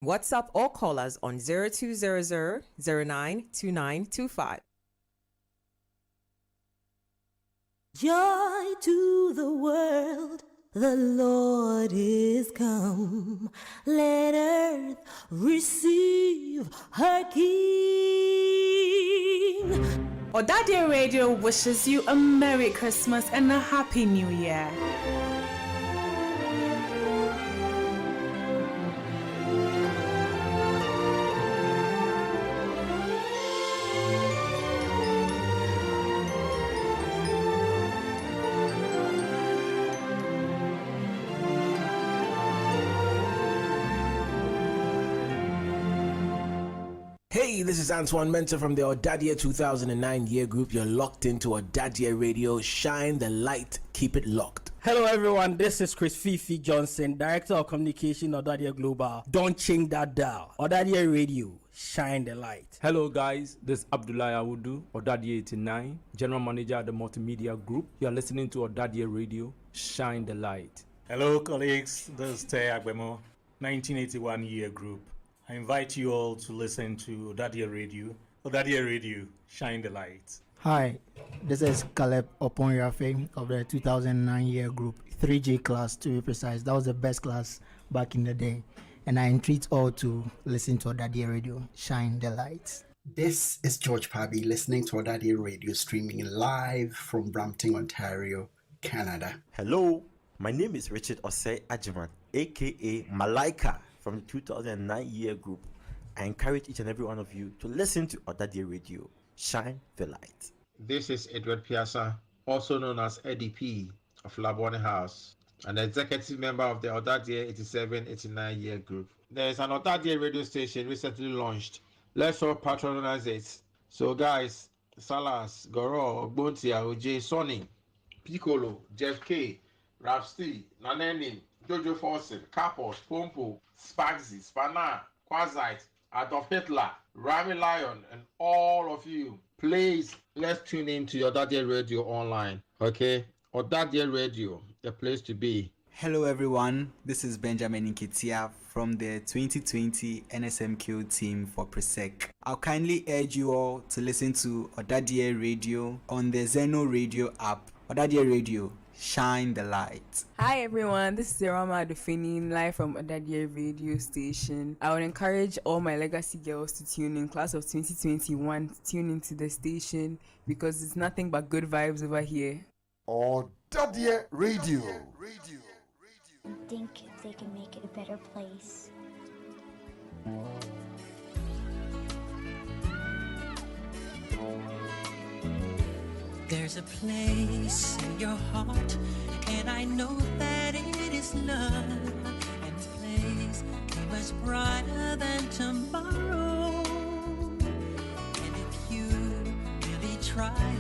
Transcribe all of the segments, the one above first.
WhatsApp or call us on 0200 092925. Joy to the world, the Lord is come. Let earth receive her King. ỌDADEƐ Radio wishes you a Merry Christmas and a Happy New Year. Hey, this is Antoine Mentor from the ỌDADEƐ 2009 year group. You're locked into ỌDADEƐ Radio. Shine the light. Keep it locked. Hello everyone, this is Chris Fifi Johnson, Director of Communication ỌDADEƐ Global. Don't change that dial. ỌDADEƐ Radio, shine the light. Hello guys, this is Abdullahi Awudu, ỌDADEƐ 89, General Manager at the Multimedia Group. You're listening to ỌDADEƐ Radio, shine the light. Hello colleagues, this is Te Agbemo, 1981 year group. I invite you all to listen to ỌDADEƐ Radio. ỌDADEƐ Radio, shine the light. Hi, this is Caleb Oponyafe of the 2009 year group, 3J class to be precise. That was the best class back in the day. And I entreat all to listen to ỌDADEƐ Radio, shine the light. This is George Pabi listening to ỌDADEƐ Radio streaming live from Brampton, Ontario, Canada. Hello, my name is Richard Osei Ajiman, aka Malaika from the 2009 year group. I encourage each and every one of you to listen to ỌDADEƐ Radio. Shine the light. This is Edward Piazza, also known as Eddie P of Labone House, an executive member of the ỌDADEƐ 87-89 year group. There is an ỌDADEƐ radio station recently launched. Let's all patronize it. So guys, Salas, Goro, Ogbontia, OJ, Sonny, Piccolo, Jeff K, Rapsty, Naneni, Jojo Fawcett, Kapos, Pompo, Spagsy, Spana, Quasite, Adolf Hitler, Rami Lion, and all of you. Please, let's tune in to your ỌDADEƐ Radio online, okay? ỌDADEƐ Radio, the place to be. Hello everyone, this is Benjamin Nkitia from the 2020 NSMQ team for Presec. I'll kindly urge you all to listen to ỌDADEƐ Radio on the Zeno Radio app. ỌDADEƐ Radio, shine the light. Hi everyone, this is Irama Adufini live from ỌDADEƐ radio station. I would encourage all my legacy girls to tune in, class of 2021, tune into the station because it's nothing but good vibes over here. ỌDADEƐ Radio. I think they can make it a better place. There's a place in your heart, and I know that it is love. And this place is much brighter than tomorrow. And if you really try,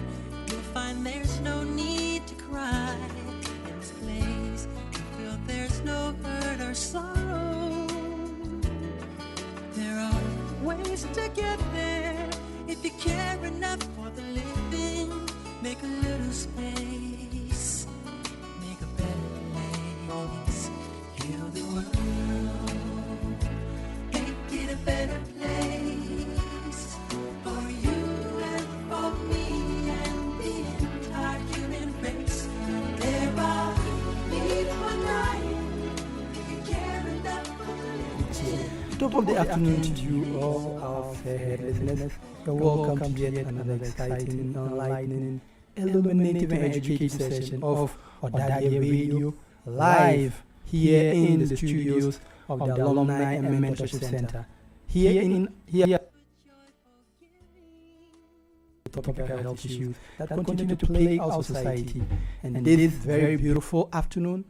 you'll find there's no need to cry. In this place, you feel there's no hurt or sorrow. There are ways to get there if you care enough for the living. Make a little space, make a better place, heal the world, make it a better place for you and for me and the entire human race. There are people dying if you care enough for the living. Top of the afternoon to you all our fair listeners. You're welcome to yet another exciting, enlightening, illuminative and educative session of ỌDADEƐ Radio, live here in the studios of the Alumni and Mentorship Center. Here topical health issues that continue to plague our society. And this very beautiful afternoon,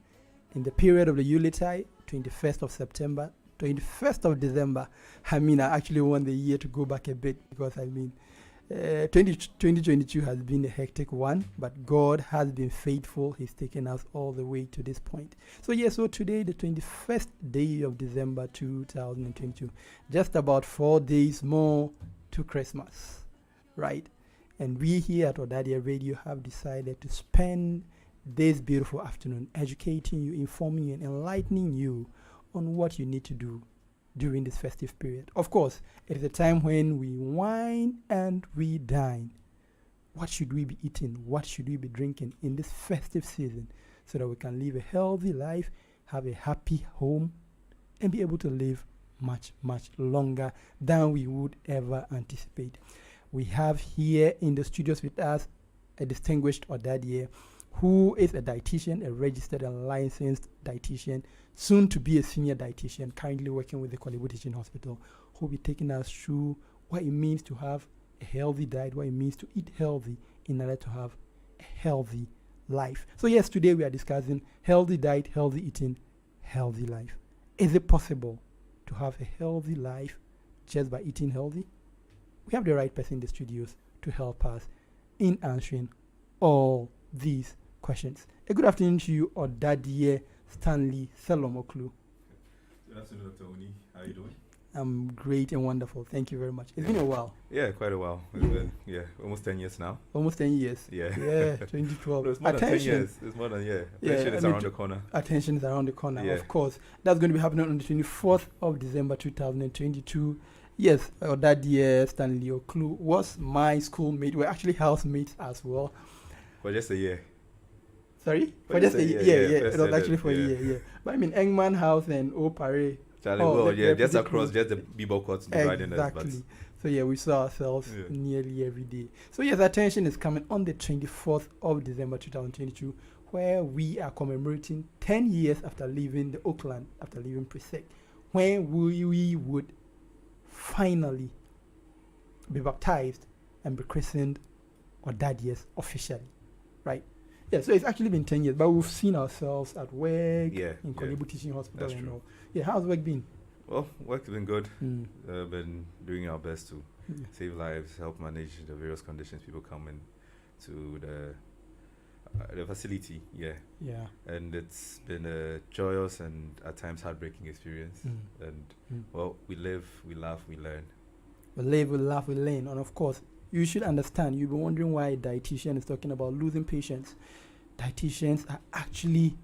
in the period of the Yuletide, 21st of September, 21st of December. I actually want the year to go back a bit because 2022 has been a hectic one, but God has been faithful. He's taken us all the way to this point. So today, the 21st day of December 2022, just about 4 days more to Christmas, right? And we here at ỌDADEƐ Radio have decided to spend this beautiful afternoon educating you, informing you, and enlightening you on what you need to do during this festive period. Of course, it is a time when we wine and we dine. What should we be eating? What should we be drinking in this festive season so that we can live a healthy life, have a happy home, and be able to live much, much longer than we would ever anticipate? We have here in the studios with us a distinguished ỌDADEɛ who is a dietitian, a registered and licensed dietitian, soon to be a senior dietitian, currently working with the Korle Bu Teaching Hospital, who will be taking us through what it means to have a healthy diet, what it means to eat healthy in order to have a healthy life. So yes, today we are discussing healthy diet, healthy eating, healthy life. Is it possible to have a healthy life just by eating healthy? We have the right person in the studios to help us in answering all these questions. A good afternoon to you, ỌDADEɛ Stanley Selomoklu. Good afternoon, Dr. Oni. How are you doing? I'm great and wonderful. Thank you very much. It's been a while. Yeah, quite a while. It's been, almost 10 years now. Almost 10 years. Yeah. Yeah, 2012. No, it's more than 10 years. It's more than, Attention is around the corner. Attention is around the corner, Yeah. of course. That's going to be happening on the 24th of December 2022. Yes, ỌDADEɛ Stanley Oklu was my schoolmate. We're actually housemates as well. For just a year. Sorry? For just a year. Yeah. It was actually for a yeah. year, yeah. But I mean, Engman House and Opare. Charlie, just across, just the b-ball courts dividing us. Exactly. So yeah, we saw ourselves nearly every day. So yes, attention is coming on the 24th of December 2022, where we are commemorating 10 years after leaving the Oakland, after leaving Presec, when we would finally be baptized and be christened ỌDADEƐs officially, right? Yeah, so it's actually been 10 years, but we've seen ourselves at work in Korle Bu Teaching Hospital. That's and true. all. Yeah, how's work been? Well, work has been good. Been doing our best to save lives, help manage the various conditions people come in to the facility. Yeah. And it's been a joyous and at times heartbreaking experience. Well, we live, we laugh, we learn. We live, we laugh, we learn. And of course, you should understand, you'll be wondering why a dietitian is talking about losing patients. Dietitians are actually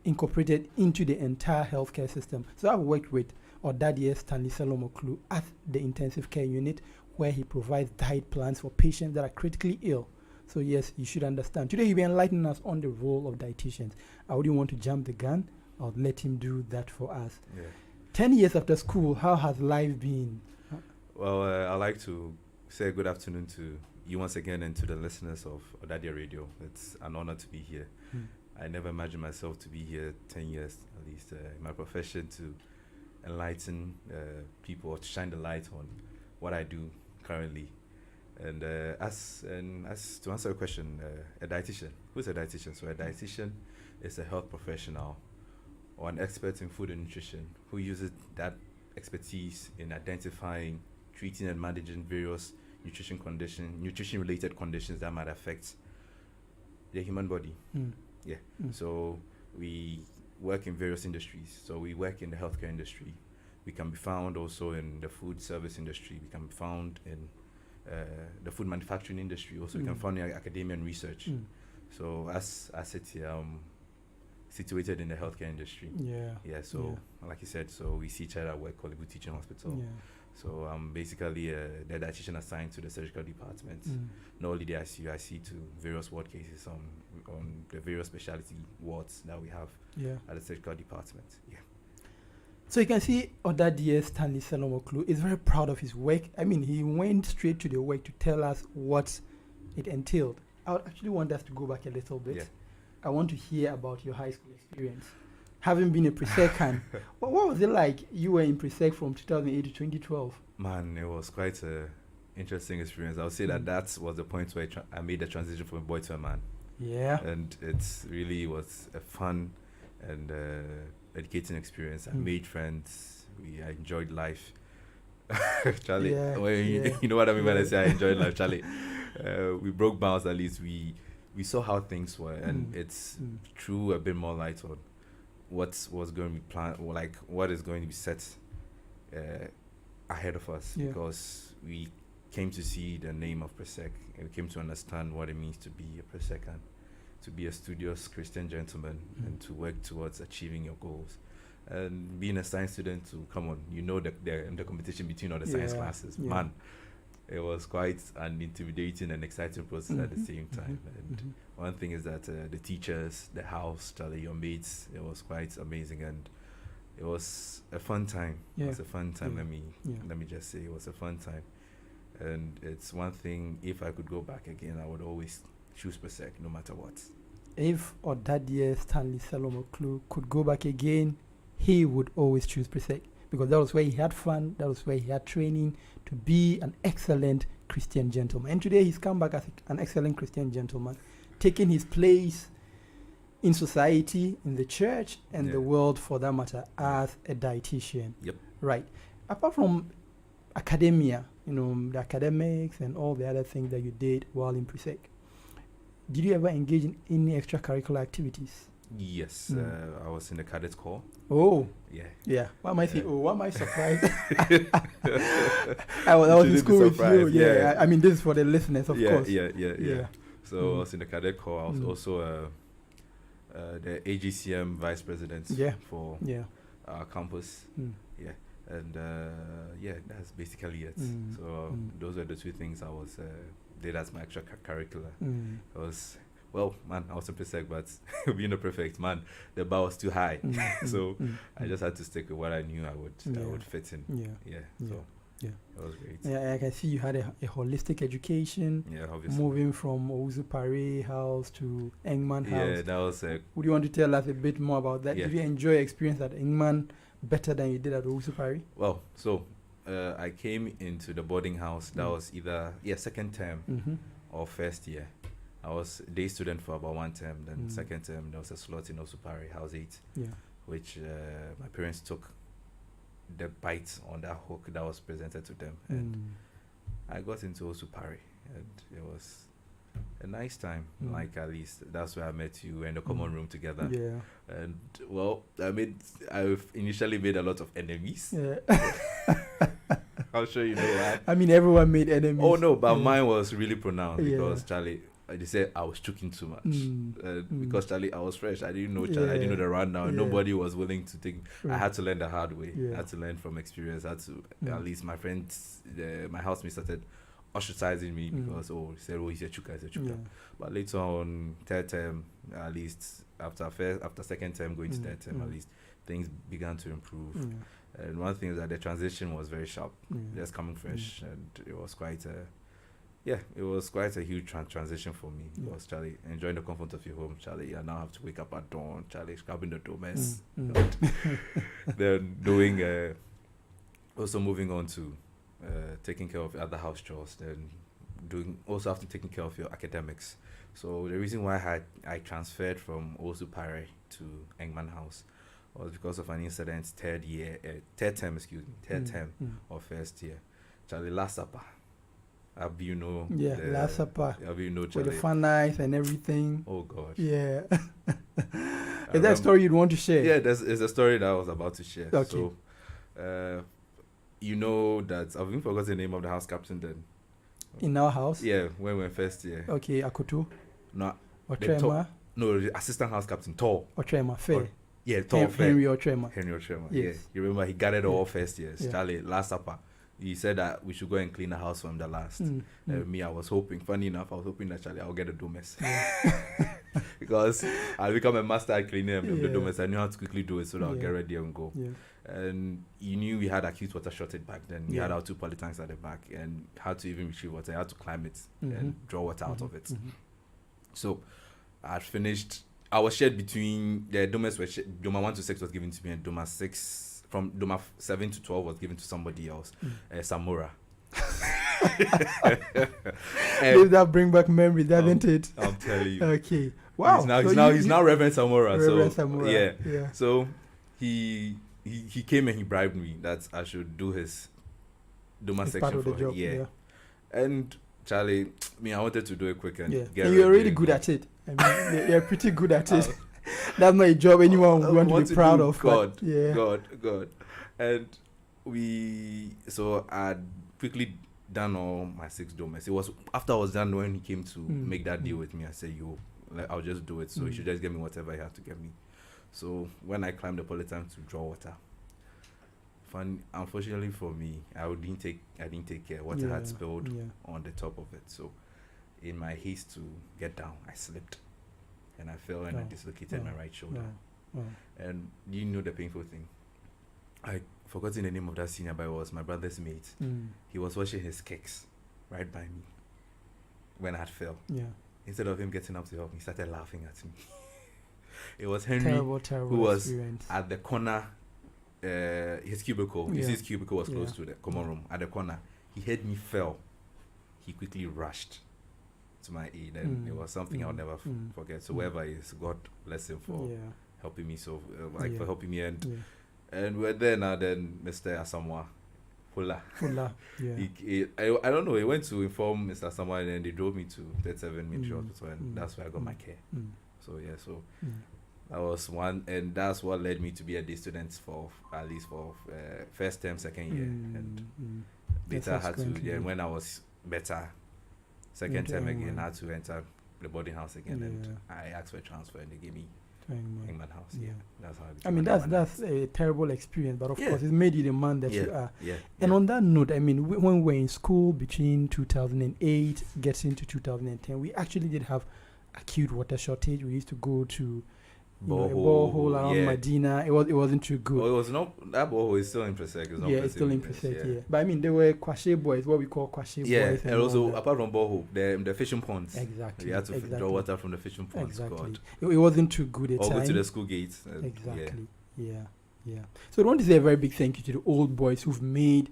incorporated into the entire healthcare system. So I've worked with ỌDADEɛ Stanley Selomoklu at the intensive care unit, where he provides diet plans for patients that are critically ill. So yes, you should understand. Today he'll be enlightening us on the role of dietitians. I wouldn't want to jump the gun. I'll let him do that for us. 10 years after school, how has life been? Well, I'd like to say good afternoon to you once again and to the listeners of ỌDADEɛ Radio. It's an honor to be here. I never imagined myself to be here 10 years, at least, in my profession, to enlighten people or to shine the light on what I do currently. And as to answer your question, a dietitian. Who's a dietitian? So a dietitian is a health professional or an expert in food and nutrition who uses that expertise in identifying, treating and managing various nutrition-related conditions that might affect the human body. So we work in various industries. So we work in the healthcare industry. We can be found also in the food service industry. We can be found in the food manufacturing industry. Also, we can be found in academia and research. So as I sit here, situated in the healthcare industry. So like you said, so we see each other at work, Korle Bu Teaching Hospital. So I'm basically the dietitian assigned to the surgical department. Not only the ICU, I see to various ward cases on the various specialty wards that we have at the surgical department. So you can see ỌDADEɛ Stanley Selomoklu is very proud of his work. I mean, he went straight to the work to tell us what it entailed. I would actually want us to go back a little bit. I want to hear about your high school experience. Having been a Presec, what was it like? You were in Presec from 2008 to 2012. Man, it was quite an interesting experience. I would say that was the point where I made the transition from a boy to a man. And it really was a fun and educating experience. I made friends. I enjoyed life. Charlie, you know what I mean when I say I enjoyed life, Charlie. We broke bounds, at least we saw how things were, and it's threw a bit more light on what was going to be planned, or like what is going to be set ahead of us, because we came to see the name of Presec, and we came to understand what it means to be a Presecan, to be a studious Christian gentleman, and to work towards achieving your goals. And being a science student, to come on, you know the competition between all the science classes, Yeah. man. It was quite an intimidating and exciting process at the same time. And one thing is that the teachers, the house, Charlie, your mates, it was quite amazing, and it was a fun time. Yeah. It was a fun time. Yeah. Let me just say, it was a fun time. And it's one thing, if I could go back again, I would always choose Persec, no matter what. If Odadie Stanley Salomoklu could go back again, he would always choose Persec, because that was where he had fun, that was where he had training to be an excellent Christian gentleman. And today he's come back as an excellent Christian gentleman, taking his place in society, in the church, and the world for that matter, as a dietitian. Yep. Right. Apart from academia, the academics and all the other things that you did while in Persec, did you ever engage in any extracurricular activities? Yes, I was in the cadet corps. Oh, yeah, yeah. Why am I why am I surprised? I was in school with you. Yeah, I mean, this is for the listeners, of course. Yeah. So I was in the cadet corps. I was also the AGCM vice president for our campus. Yeah, and that's basically it. So those are the two things I was did as my extracurricular. I was. Well, man, I was in Persec, but being a prefect, man, the bar was too high. So I just had to stick with what I knew I would fit in. So it was great. Yeah, I can see you had a holistic education. Yeah, obviously. Moving from Owusu Pare House to Engman House. Yeah, that was. Would you want to tell us a bit more about that? Yeah. Did you enjoy your experience at Engman better than you did at Owusu Pare? Well, so I came into the boarding house. That was either second term or first year. I was a day student for about one term. Then second term, there was a slot in Osupari, House 8, which my parents took the bite on that hook that was presented to them. And I got into Osupari, and it was a nice time. Like, at least that's where I met you in the common room together. Yeah. And, well, I've initially made a lot of enemies. Yeah. I'm sure you know that. I mean, everyone made enemies. Oh, no, but mine was really pronounced because, Charlie, they said I was choking too much because Charlie, I was fresh. I didn't know Charlie. I didn't know the rundown. Nobody was willing to take. I had to learn the hard way. I had to learn from experience. I had to at least my friends, my housemates started ostracizing me because he said, he's a chuka, But later on, third term, at least after second term going to third term, at least things began to improve. And one thing is that the transition was very sharp. Just coming fresh, and it was quite a. Yeah, it was quite a huge transition for me. Because Charlie, enjoying the comfort of your home, Charlie, I now have to wake up at dawn, Charlie, scrubbing the door mess. Then doing, also moving on to taking care of other house chores, then also have to taking care of your academics. So the reason why I transferred from Osu Pare to Engman House was because of an incident third term or first year. Charlie, Last Supper. Last Supper. With the fun nights and everything. Oh God. Yeah. Is that a story you'd want to share? Yeah, it's a story that I was about to share. Okay. So, you know that I've even forgotten the name of the house captain then. In our house? Yeah, when we were first year. Okay, Akutu. No. Otrema. No, the assistant house captain, Tall. Otrema, Fair. Yeah, Tall, Fair. Henry Otrema. Yes. Yes. Yeah. You remember he gathered all first years. Charlie, Last Supper. He said that we should go and clean the house from the last. Me, I was hoping, funny enough, that Charlie, I'll get a domes. Because I'll become a master at cleaning the domes. I knew how to quickly do it so that I'll get ready and go. Yeah. And you knew we had acute water shortage back then. We had our 2 poly tanks at the back and had to even retrieve water. I had to climb it and draw water out of it. So I finished. I was shared between the domes. Doma 1 to 6 was given to me, and Doma 6. From Doma 7 to 12 was given to somebody else, Samura. Did that bring back memory, doesn't it? I'm telling you. Okay. Wow. He's now Reverend Samura. Reverend Samura. Yeah. So he came and he bribed me that I should do his Doma section part of for the job. him. Yeah. And Charlie, I wanted to do it quick and get and you're really good at it. I mean, you're pretty good at it. That's not a job anyone would want to be proud of. God. And I'd quickly done all my 6 domes. It was after I was done when he came to make that deal with me. I said, I'll just do it. So you should just get me whatever you have to get me. So when I climbed the polytank to draw water, unfortunately for me, I didn't take care. Water had spilled on the top of it. So in my haste to get down, I slipped and I fell and I dislocated my right shoulder. And you know the painful thing. I forgotten the name of that senior, but it was my brother's mate. He was washing his kicks right by me when I had fell. Instead of him getting up to help me, he started laughing at me. It was Henry, terrible who was experience. at the corner. His cubicle. You see, his cubicle was close to the common room. At the corner, he heard me fell. He quickly rushed to my aid, and it was something I'll never forget. So wherever he is, God bless him for helping me. So for helping me, and we're there now. Then Mr. Asamoah Hula. I don't know. He went to inform Mr. Asamoah, and then they drove me to 37 Military Hospital, and that's where I got my care. So that was one, and that's what led me to be a day student for at least for first term, second year, and later I had to. When I was better, second term again, I had to enter the boarding house again, and I asked for a transfer, and they gave me England House. That's how I mean, that's a terrible experience, but of course, it made you the man that you are. And on that note, I mean, when we were in school between 2008 getting to 2010, we actually did have acute water shortage. We used to go to a borehole around Medina. It wasn't too good. It was not. That borehole is still in Presec. It's still in Presec. But I mean, there were Kwashe boys, what we call Kwashe boys. And also apart from borehole, the fishing ponds. Exactly. You had to draw water from the fishing ponds. Exactly. It wasn't too good at times. Or go to the school gates. Exactly. Yeah. So I want to say a very big thank you to the old boys who've made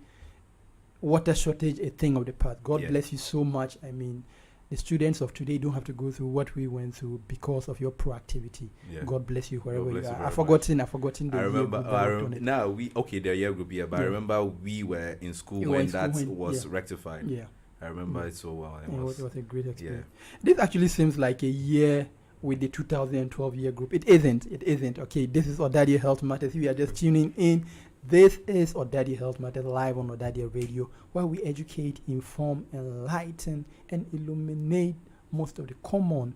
water shortage a thing of the past. God bless you so much. I mean, the students of today don't have to go through what we went through because of your proactivity. God bless you wherever you are. I've forgotten the year group. Now the year group, but I remember we were in school when that was rectified. I remember it so well. It was a great experience. This actually seems like a year with the 2012 year group. It isn't. Okay, this is ỌDADEɛ Health Matters. We are just tuning in. This is ỌDADEɛ Health Matters live on ỌDADEɛ Radio, where we educate, inform, enlighten, and illuminate most of the common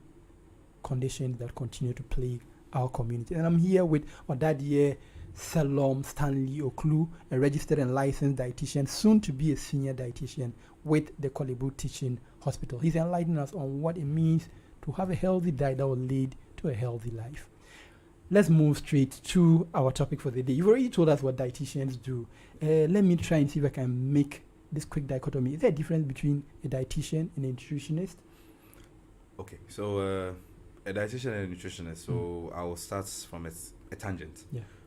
conditions that continue to plague our community. And I'm here with ỌDADEɛ Salom Stanley Oklu, a registered and licensed dietitian, soon to be a senior dietitian with the Kolebu Teaching Hospital. He's enlightening us on what it means to have a healthy diet that will lead to a healthy life. Let's move straight to our topic for the day. You've already told us what dietitians do. Let me try and see if I can make this quick dichotomy. Is there a difference between a dietitian and a nutritionist? Okay, so a dietitian and a nutritionist. So I will start from a tangent.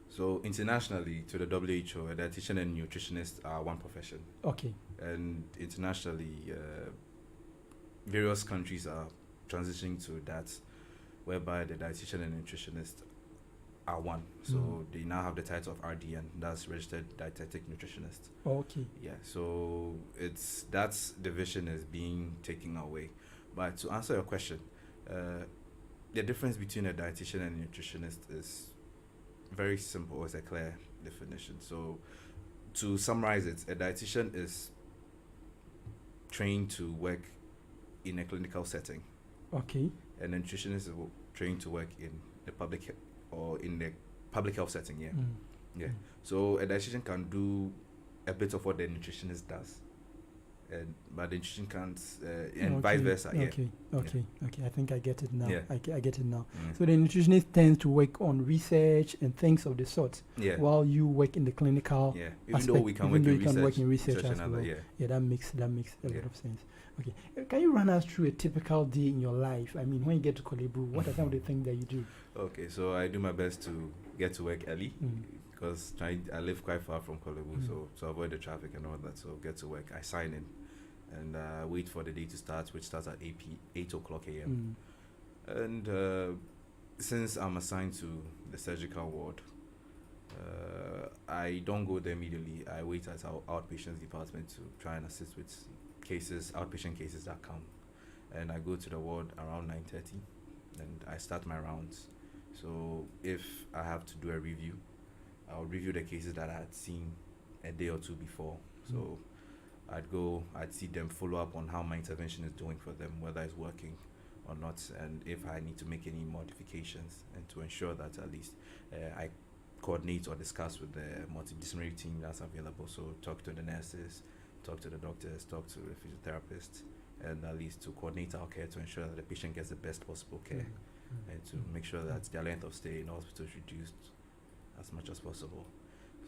So internationally, to the WHO, a dietitian and nutritionist are one profession. Okay. And internationally, various countries are transitioning to that, whereby the dietitian and nutritionist are one. So they now have the title of RDN, that's registered dietetic nutritionist. Okay. Yeah, so that division is being taken away. But to answer your question, the difference between a dietitian and a nutritionist is very simple. It's a clear definition. So to summarize it, a dietitian is trained to work in a clinical setting. Okay. And a nutritionist is trained to work in the public health setting. So a dietitian can do a bit of what the nutritionist does, but the nutrition can't, and vice versa. Okay. I think I get it now. I get it now. So the nutritionist tends to work on research and things of the sort, while you work in the clinical even though we can work in research as well. That makes a lot of sense. Okay, can you run us through a typical day in your life? I mean, when you get to Kolebu, what are some of the things that you do? Okay, so I do my best to get to work early because I live quite far from Kolebu, so to avoid the traffic and all that. So get to work, I sign in, and wait for the day to start, which starts at 8 o'clock a.m. And since I'm assigned to the surgical ward, I don't go there immediately. I wait at our outpatients department to try and assist with outpatient cases that come, and I go to the ward around 9:30, and I start my rounds. So if I have to do a review, I'll review the cases that I had seen a day or two before. So I'd see them, follow up on how my intervention is doing for them, whether it's working, or not, and if I need to make any modifications, and to ensure that at least I coordinate or discuss with the multidisciplinary team that's available. So talk to the nurses, talk to the doctors, talk to the physiotherapists, and at least to coordinate our care to ensure that the patient gets the best possible care, and to make sure that their length of stay in hospital is reduced as much as possible.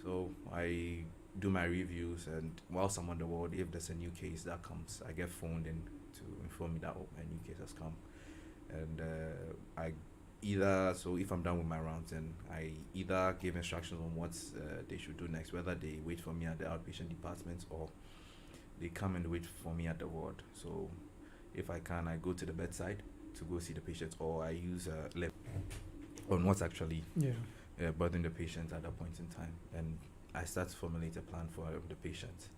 So I do my reviews, and whilst I'm on the ward, if there's a new case that comes, I get phoned in to inform me that a new case has come, and I either, so if I'm done with my rounds, then I either give instructions on what they should do next, whether they wait for me at the outpatient department or they come and wait for me at the ward. So if I can, I go to the bedside to go see the patient, or I use a lip on what's actually bothering the patient at that point in time, and I start to formulate a plan for the patient.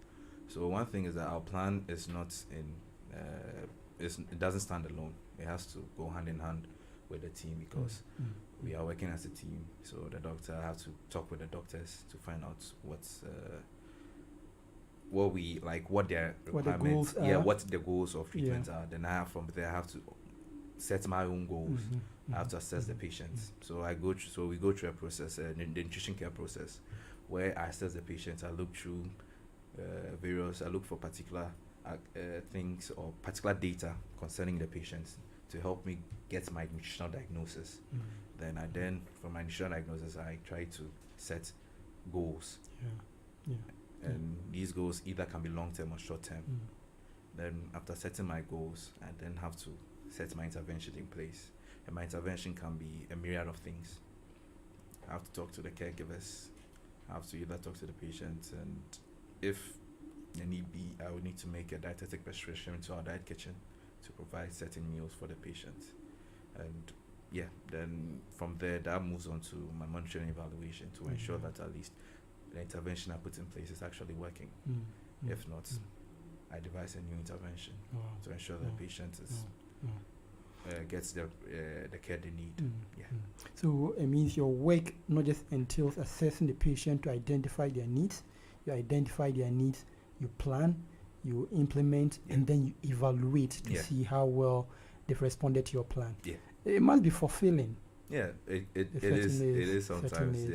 So one thing is that our plan is not it doesn't stand alone. It has to go hand in hand with the team, because we are working as a team. So the doctor, I have to talk with the doctors to find out what's what we like, what their requirements, what the goals of treatment are. Then I have from there, I have to set my own goals. I have to assess the patients. So we go through a process, the nutrition care process, where I assess the patients. I look through I look for particular things or particular data concerning the patients to help me get my nutritional diagnosis. Then from my nutritional diagnosis, I try to set goals. And these goals either can be long-term or short-term. Then after setting my goals, I then have to set my intervention in place. And my intervention can be a myriad of things. I have to talk to the caregivers. I have to either talk to the patients, and if there need be, I would need to make a dietetic prescription to our diet kitchen to provide certain meals for the patient. And then from there, that moves on to my monitoring evaluation to ensure that at least the intervention I put in place is actually working. If not, I devise a new intervention to ensure the patient is gets the care they need. So it means your work not just entails assessing the patient to identify their needs. You identify their needs, you plan, you implement, and then you evaluate to see how well they've responded to your plan. It must be fulfilling. It is sometimes.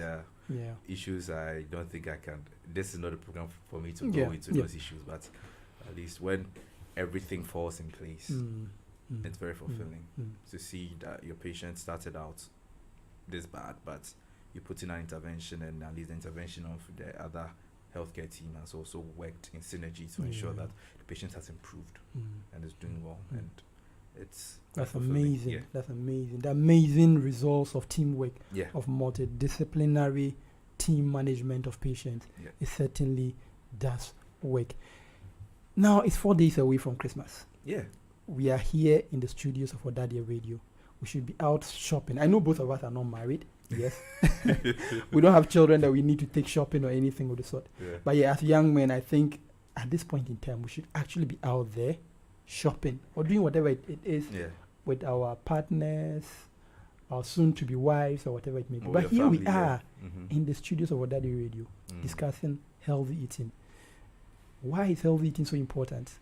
Issues I don't think I can. This is not a program for me to go into those issues, but at least when everything falls in place, it's very fulfilling to see that your patient started out this bad, but you put in an intervention, and at least the intervention of the other healthcare team has also worked in synergy to ensure that the patient has improved and is doing well. And that's amazing. That's amazing. The amazing results of teamwork, of multidisciplinary team management of patients. It certainly does work. Now it's 4 days away from Christmas. We are here in the studios of ỌDADEƐ Radio. We should be out shopping. I know both of us are not married. Yes. We don't have children that we need to take shopping or anything of the sort. But as young men, I think at this point in time, we should actually be out there shopping or doing whatever it is with our partners, our soon-to-be wives, or whatever it may be. But here we are in the studios of ỌDADEƐ Radio discussing healthy eating. Why is healthy eating so important?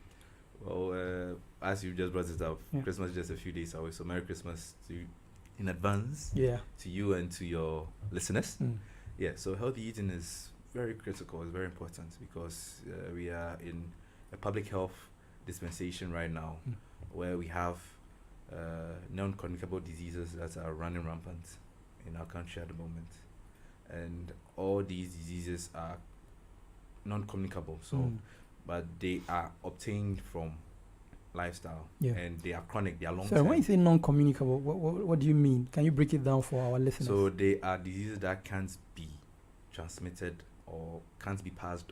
Well, as you just brought it up, Christmas is just a few days away, so Merry Christmas to you in advance, to you and to your listeners. So healthy eating is very critical, it's very important, because we are in a public health dispensation right now where we have non-communicable diseases that are running rampant in our country at the moment, and all these diseases are non-communicable, but they are obtained from lifestyle, and they are chronic, they are long-term. So when you say non-communicable, what do you mean? Can you break it down for our listeners? So they are diseases that can't be transmitted or can't be passed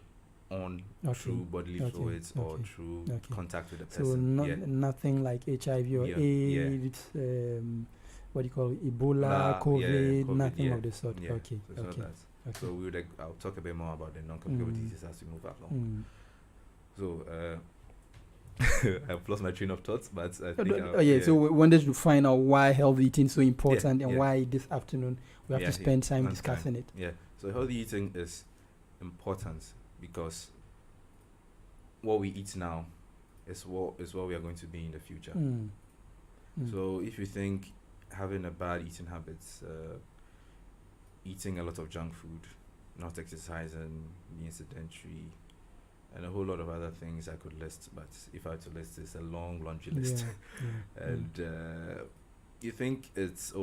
on through bodily fluids or through contact with the person. So nothing like HIV or AIDS, what do you call it, Ebola, COVID, nothing of the sort. So I'll talk a bit more about the non-communicable diseases as we move along. So I've lost my train of thoughts, but I think so we wanted to find out why healthy eating is so important and why this afternoon we have to spend time discussing it. So healthy eating is important because what we eat now is what we are going to be in the future. So if you think having a bad eating habits, eating a lot of junk food, not exercising, being sedentary, and a whole lot of other things I could list, but if I had to list, it's a long laundry list. And you think it's,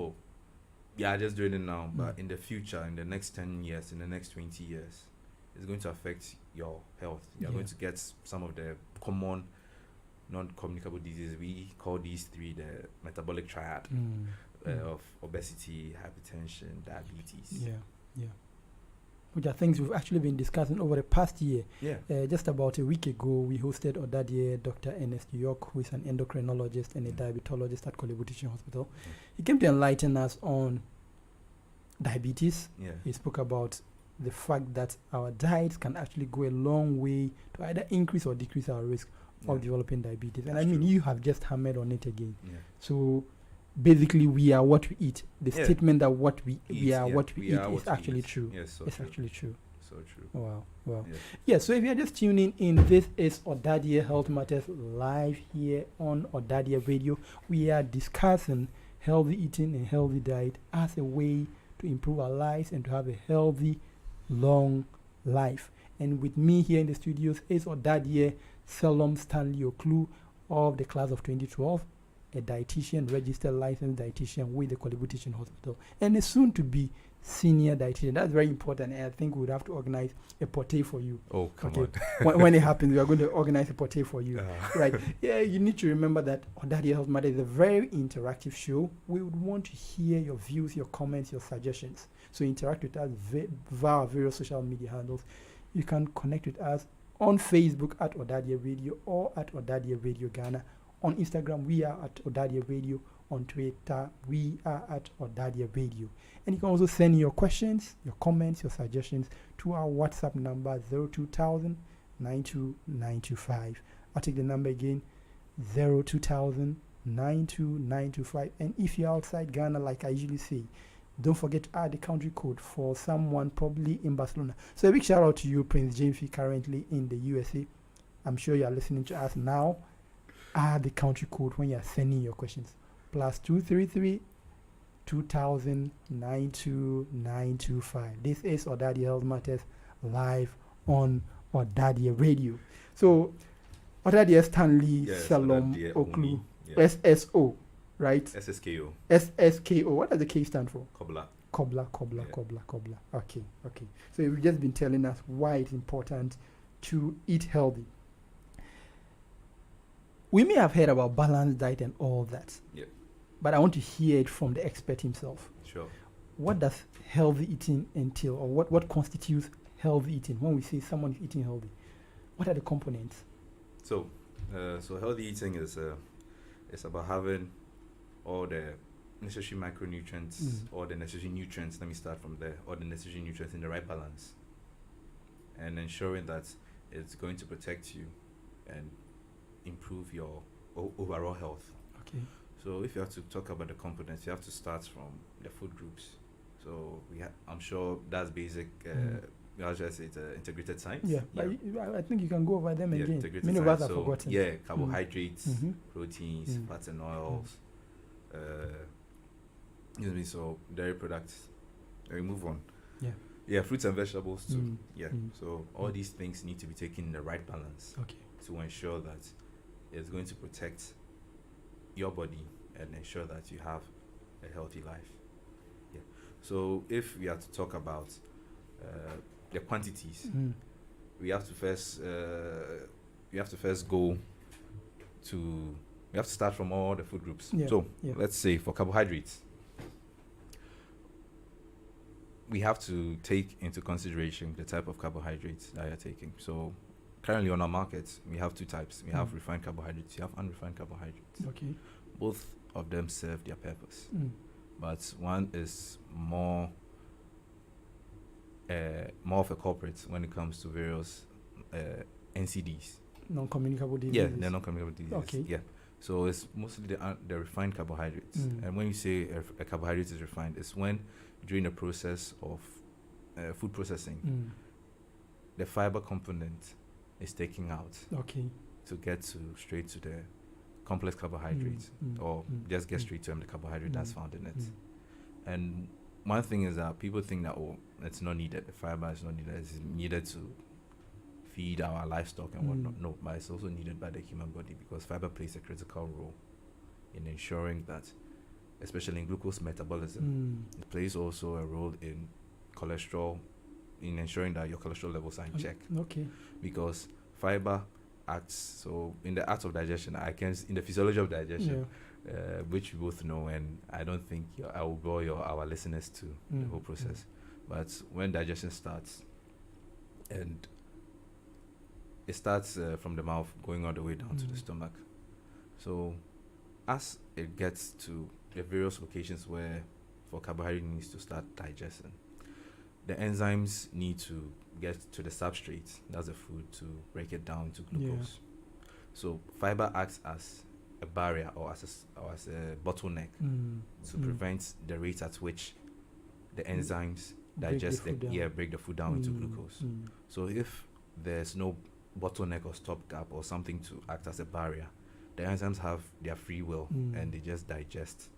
just doing it now, but in the future, in the next 10 years, in the next 20 years, it's going to affect your health. You're going to get some of the common non-communicable diseases. We call these three the metabolic triad of obesity, hypertension, diabetes. Which are things we've actually been discussing over the past year. Just about a week ago, we hosted ОДАДЕЭ Dr. Ernest York, who is an endocrinologist and a diabetologist at Kolebu Teaching Hospital. He came to enlighten us on diabetes. He spoke about the fact that our diets can actually go a long way to either increase or decrease our risk of developing diabetes. And I mean, you have just hammered on it again. So basically, we are what we eat. The statement that what we are what we eat is actually true. It's actually true. So true. Wow. So if you're just tuning in, this is ОДАДЕЭ Health Matters live here on ОДАДЕЭ Radio. We are discussing healthy eating and healthy diet as a way to improve our lives and to have a healthy, long life. And with me here in the studios is ОДАДЕЭ Salom Stanley Oklu of the class of 2012, a dietitian, registered licensed dietitian with the Kolebu Teaching Hospital, and a soon-to-be senior dietitian. That's very important, and I think we would have to organize a portrait for you. Oh, come on. When it happens, we are going to organize a portrait for you. Right. You need to remember that ОДАДЕЭ Health Matters is a very interactive show. We would want to hear your views, your comments, your suggestions. So interact with us via our various social media handles. You can connect with us on Facebook at ОДАДЕЭ Radio or at ОДАDEЭ Radio Ghana. On Instagram, we are at ОДАДЕЭ Radio. On Twitter, we are at ОДАДЕЭ Radio. And you can also send your questions, your comments, your suggestions to our WhatsApp number 02000 92925. I'll take the number again, 02000 92925. And if you're outside Ghana, like I usually say, don't forget to add the country code for someone probably in Barcelona. So a big shout out to you, Prince James, currently in the USA. I'm sure you are listening to us now. Add the country code when you are sending your questions. +233 2000 92925. This is ОДАДЕЭ Health Matters live on ОДАДЕЭ Radio. So ОДАDEЭ Stanley Salom Oklu, SSO, right? SSKO. SSKO. What does the K stand for? Kobla. Okay. So you've just been telling us why it's important to eat healthy. We may have heard about balanced diet and all that. But I want to hear it from the expert himself. Sure. What does healthy eating entail, or what constitutes healthy eating? When we say someone is eating healthy, what are the components? So healthy eating is it's about having all the necessary micronutrients, all the necessary nutrients. Let me start from there. All the necessary nutrients in the right balance, and ensuring that it's going to protect you and improve your overall health. Okay. So if you have to talk about the components, you have to start from the food groups. So I'm sure that's basic. I'll just say it's integrated science. I think you can go over them again. Many of us have forgotten. Carbohydrates, proteins, fats and oils. So dairy products. We move on. Fruits and vegetables too. So all these things need to be taken in the right balance. To ensure that it's going to protect your body and ensure that you have a healthy life. So if we have to talk about the quantities, we have to first start from all the food groups. Let's say for carbohydrates, we have to take into consideration the type of carbohydrates that you're taking. So currently on our markets, we have two types. We have refined carbohydrates, you have unrefined carbohydrates. Both of them serve their purpose. But one is more of a culprit when it comes to various NCDs. Non-communicable diseases. They're non-communicable diseases. So it's mostly the refined carbohydrates. And when you say a carbohydrate is refined, it's when during the process of food processing, the fiber component is taken out to get straight to the complex carbohydrates, or just get straight to the carbohydrate that's found in it. And one thing is that people think that, oh, it's not needed, the fiber is not needed, it's needed to feed our livestock and whatnot. No, but it's also needed by the human body, because fiber plays a critical role in ensuring that, especially in glucose metabolism, it plays also a role in cholesterol, in ensuring that your cholesterol levels are in check. Okay. Because fiber acts, so in the art of digestion, in the physiology of digestion, which we both know, and I don't think I will bore our listeners to the whole process. But when digestion starts, and it starts from the mouth going all the way down to the stomach. So as it gets to the various locations where for carbohydrate needs to start digesting, the enzymes need to get to the substrate, that's the food, to break it down to glucose. So fiber acts as a barrier or as a bottleneck to prevent the rate at which the enzymes digest break the food down into glucose. So if there's no bottleneck or stopgap or something to act as a barrier, the enzymes have their free will and they just digest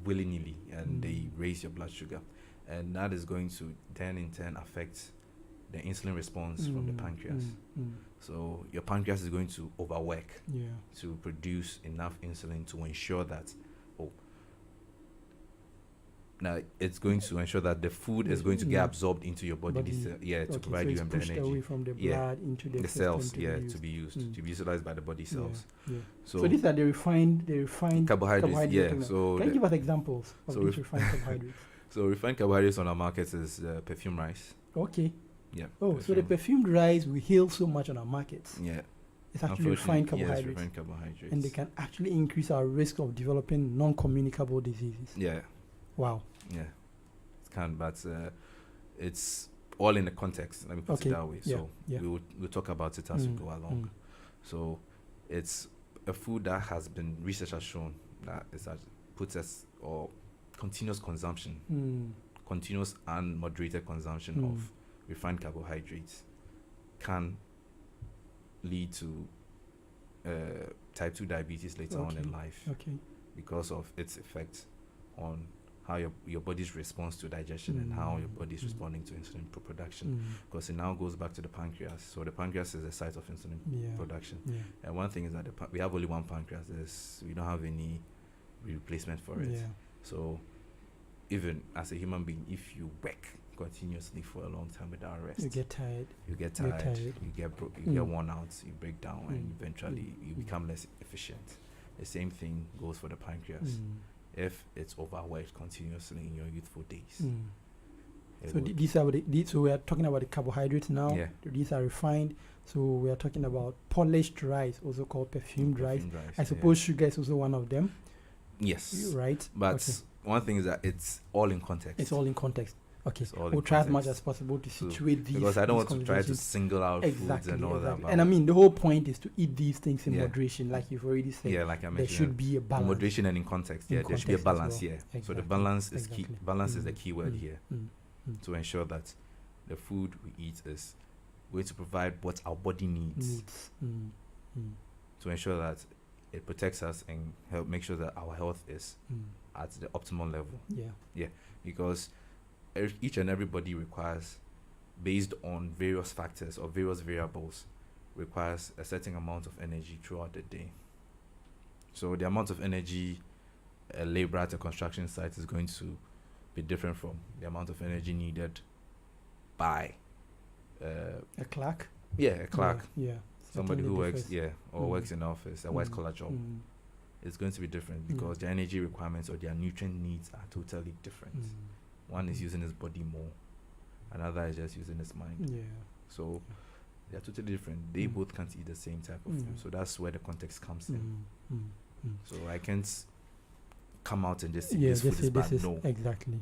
willy-nilly, and they raise your blood sugar, and that is going to then in turn affect the insulin response from the pancreas. So your pancreas is going to overwork to produce enough insulin to ensure that it's going to ensure that the food is going to get absorbed into your body, to provide you the energy. Away from the blood into the cells, to be used, to be utilized by the body cells. So these are the refined carbohydrates. So can you give us examples of these refined carbohydrates? So refined carbohydrates on our markets is perfume rice. Okay. Yeah. Oh, so the perfumed rice we hail so much on our markets. Yeah. It's actually refined carbohydrates. Yes, refined carbohydrates. And they can actually increase our risk of developing non-communicable diseases. Yeah. Wow. Yeah. It can, but it's all in the context. Let me put it that way. So we'll talk about it as we go along. So it's a food that has been, research has shown that puts us, or continuous consumption, continuous and moderated consumption of refined carbohydrates can lead to type 2 diabetes later on in life, because of its effect on how your body's response to digestion and how your body's responding to insulin production, because it now goes back to the pancreas. So the pancreas is the site of insulin production, and one thing is that we have only one pancreas. We don't have any replacement for it. So even as a human being, if you work continuously for a long time without rest, you get tired, you get worn out, you break down, and eventually you become less efficient. The same thing goes for the pancreas. If it's overworked continuously in your youthful days. So so we are talking about the carbohydrates now. These are refined. So we are talking about polished rice, also called perfumed rice. I suppose sugar is also one of them. Yes. Right. But one thing is that it's all in context. It's all in context. Okay. We'll try as much as possible to situate these. Because I don't want to try to single out foods and all that. And I mean, the whole point is to eat these things in moderation, like you've already said. Yeah, like I mentioned. There should be a balance. Moderation and in context. There should be a balance here. Exactly. So the balance is key. Balance is the key word here. To ensure that the food we eat is going to provide what our body needs. To ensure that it protects us and help make sure that our health is at the optimal level. Yeah. Because each and everybody requires, based on various factors or various variables, requires a certain amount of energy throughout the day. So the amount of energy a laborer at a construction site is going to be different from the amount of energy needed by a clerk. Yeah, a clerk. Yeah. Somebody who works, or works in the office, a white collar job. It's going to be different because their energy requirements or their nutrient needs are totally different. One is using his body more, another is just using his mind. So they're totally different. They both can't eat the same type of food. So that's where the context comes in. So I can't come out and just say this food is bad. No. Exactly.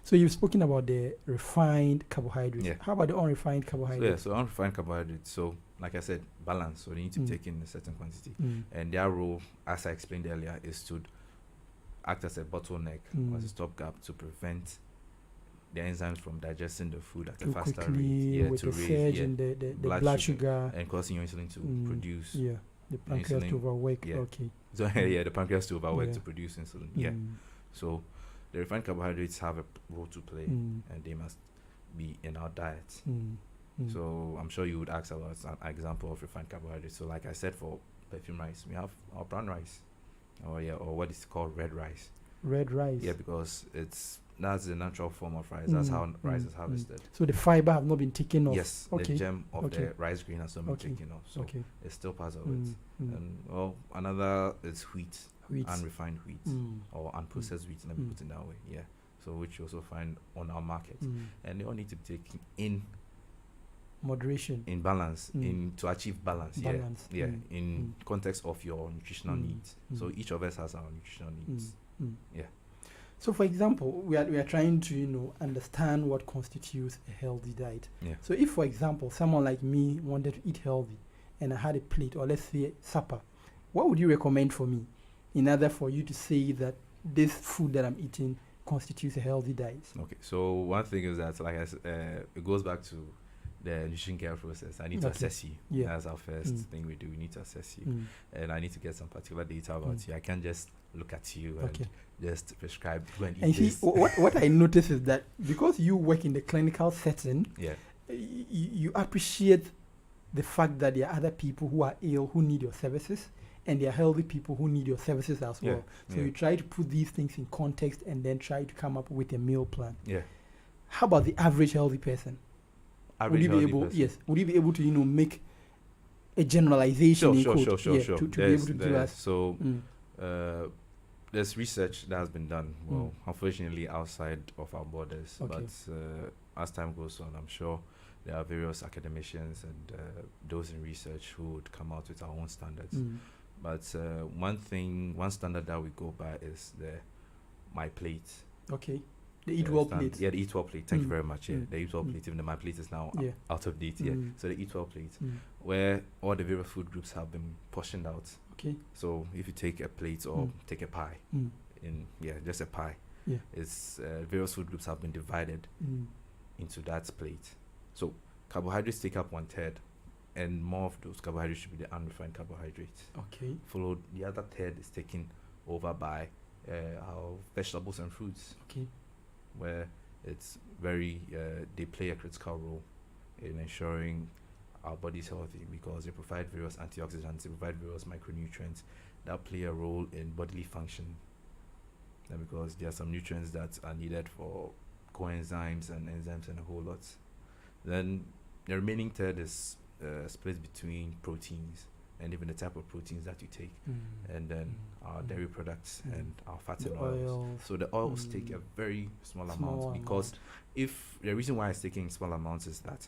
So you've spoken about the refined carbohydrates. How about the unrefined carbohydrates? So unrefined carbohydrates. So like I said, balance. So they need to take in a certain quantity. And their role, as I explained earlier, is to act as a bottleneck or as a stopgap to prevent the enzymes from digesting the food at a faster rate. With the surge in the blood sugar and causing your insulin to produce The pancreas to overwork. Yeah. Okay. So yeah, the pancreas to overwork Yeah. to produce insulin. Yeah. So the refined carbohydrates have a role to play, and they must be in our diet. So I'm sure you would ask about an example of refined carbohydrates. So like I said, for perfume rice, we have our brown rice, or what is called red rice. Red rice. Yeah, because that's the natural form of rice. That's how rice is harvested. So the fiber have not been taken off. Yes, Okay. the gem of Okay. the rice grain has not been Okay. taken off, so Okay. it's still part of it. And another is wheat, unrefined wheat, or unprocessed wheat. Let me put it that way. Yeah. So which you also find on our market, and they all need to be taken in moderation, in balance, in to achieve balance. Balance. Yeah. In context of your nutritional needs. So each of us has our nutritional needs. Yeah. So, for example, we are trying to understand what constitutes a healthy diet. Yeah. So, if, for example, someone like me wanted to eat healthy, and I had a plate, or let's say supper, what would you recommend for me, in order for you to say that this food that I'm eating constitutes a healthy diet? Okay. So one thing is that, like I said, it goes back to the nutrition care process. I need to assess you. Yeah. That's our first thing we do. We need to assess you, and I need to get some particular data about you. I can't just look at you and just prescribe when you and see, what I notice is that because you work in the clinical setting, you appreciate the fact that there are other people who are ill who need your services, and there are healthy people who need your services as well. So you try to put these things in context and then try to come up with a meal plan. Yeah. How about the average healthy person? Would you be able? Yes. Would you be able to make a generalization? Sure. To be able to give us. So there's research that has been done. Well, unfortunately, outside of our borders. But as time goes on, I'm sure there are various academicians and those in research who would come out with our own standards. But one standard that we go by is the My Plate. Okay. The Eat Well plate. Yeah, the Eat Well plate. Thank you very much. Yeah, the Eat Well plate. Even though My Plate is now out of date. Yeah. So the Eat Well plate, where all the various food groups have been portioned out. Okay. So if you take a plate or take a pie, just a pie. Yeah. It's various food groups have been divided into that plate. So carbohydrates take up 1/3, and more of those carbohydrates should be the unrefined carbohydrates. Okay. Followed, the other third is taken over by our vegetables and fruits. Okay. Where it's very they play a critical role in ensuring our body's healthy, because they provide various antioxidants, they provide various micronutrients that play a role in bodily function. And because there are some nutrients that are needed for coenzymes and enzymes and a whole lot. Then the remaining third is split between proteins and even the type of proteins that you take, and then our dairy products and our fats and oils. So the oils take a very small amount, because if the reason why it's taking small amounts is that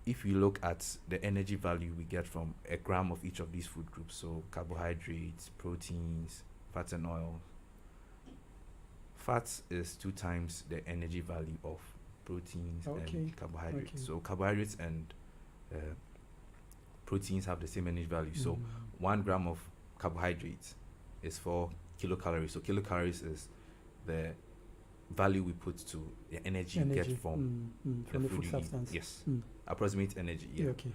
if you look at the energy value we get from a gram of each of these food groups, so carbohydrates, proteins, fats and oil, fats is 2 times the energy value of proteins and carbohydrates. So carbohydrates and proteins have the same energy value. So 1 gram of carbohydrates is 4 kilocalories. So kilocalories is the value we put to the energy you get from the food substance. Yes. Approximate energy. Yeah. Okay.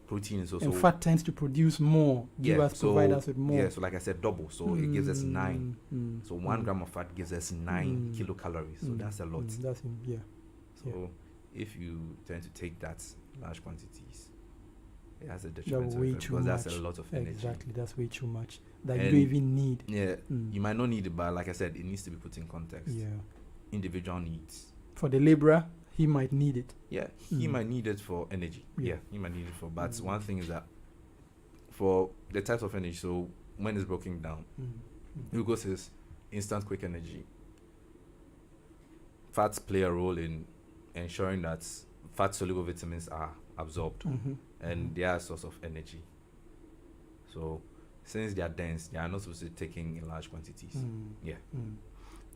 Protein is also. And fat tends to produce more. Provide us with more. Yeah. So like I said, double. So it gives us 9. So 1 gram of fat gives us 9 kilocalories. So that's a lot. That's So if you tend to take that large quantities, it has a detrimental effect, because that's a lot of energy. Exactly, that's way too much that you don't even need. Yeah, you might not need it, but like I said, it needs to be put in context. Yeah, individual needs. For the laborer, he might need it. Yeah, he might need it for energy. Yeah, he might need it for. But one thing is that for the types of energy, so when it's broken down, glucose is instant, quick energy. Fats play a role in ensuring that fat-soluble vitamins are absorbed, and they are a source of energy. So since they are dense, they are not supposed to be taken in large quantities.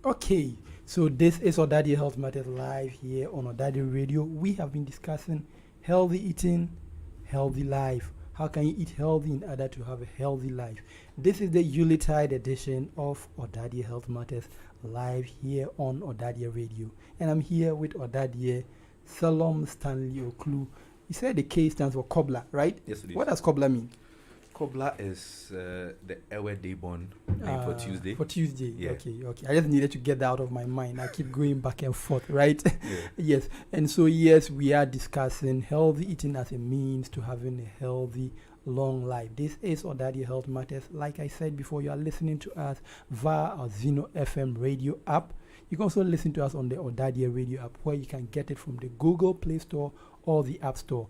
Okay, so this is ỌDADEƐ Health Matters live here on ỌDADEƐ Radio. We have been discussing healthy eating, healthy life. How can you eat healthy in order to have a healthy life? This is the Yuletide edition of ỌDADEƐ Health Matters live here on ỌDADEƐ Radio. And I'm here with ỌDADEƐ Salom Stanley Oklu. You said the K stands for cobbler, right? Yes, it is. What does cobbler mean? Kobla is the Ewe Debon name for Tuesday. For Tuesday, Yeah. Okay. I just needed to get that out of my mind. I keep going back and forth, right? Yeah. Yes. And so, yes, we are discussing healthy eating as a means to having a healthy, long life. This is ỌDADEɛ Health Matters. Like I said before, you are listening to us via our Zeno FM radio app. You can also listen to us on the ỌDADEɛ radio app, where you can get it from the Google Play Store or the App Store.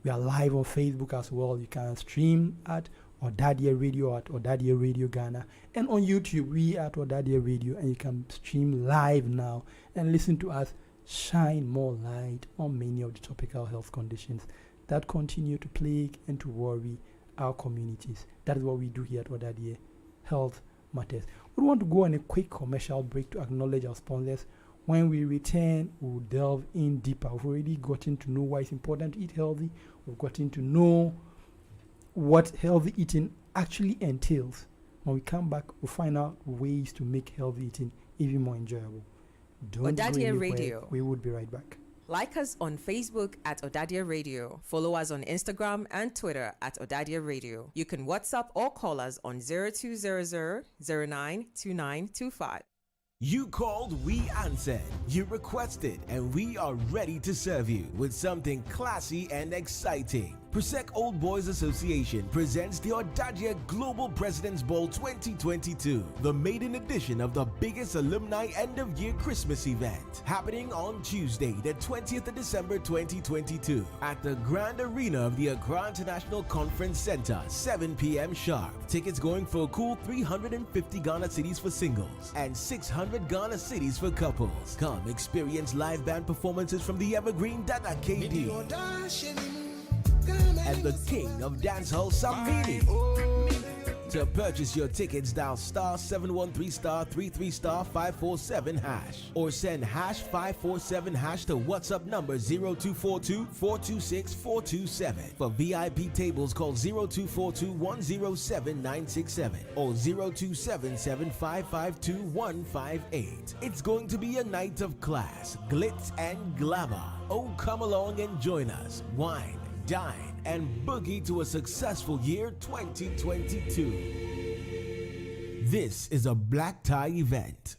We are live on Facebook as well. You can stream at ỌDADEɛ Radio at ỌDADEɛ Radio Ghana. And on YouTube, we at ỌDADEɛ Radio. And you can stream live now and listen to us shine more light on many of the topical health conditions that continue to plague and to worry our communities. That is what we do here at ỌDADEɛ Health Matters. We want to go on a quick commercial break to acknowledge our sponsors. When we return, we'll delve in deeper. We've already gotten to know why it's important to eat healthy. We've gotten to know what healthy eating actually entails. When we come back, we'll find out ways to make healthy eating even more enjoyable. Don't go ỌDADEɛ anywhere. Radio. We would be right back. Like us on Facebook at ỌDADEɛ Radio. Follow us on Instagram and Twitter at ỌDADEɛ Radio. You can WhatsApp or call us on 0200 092925. You called, we answered. You requested, and we are ready to serve you with something classy and exciting. Presec Old Boys Association presents the ỌDADEɛ Global President's Ball 2022, the maiden edition of the biggest alumni end-of-year Christmas event, happening on Tuesday, the 20th of December 2022, at the Grand Arena of the Accra International Conference Center, 7 p.m. sharp. Tickets going for a cool 350 Ghana cedis for singles and 600 Ghana cedis for couples. Come experience live band performances from the evergreen Dada KD and the king of dancehall Samini. To purchase your tickets, dial *713*33*547# or send #547# to WhatsApp number 0242-426-427. For VIP tables, call 0242-107-967 or 0277-552-158. It's going to be a night of class, glitz, and glamour. Oh, come along and join us. Wine, dine, and boogie to a successful year 2022. This is a black tie event.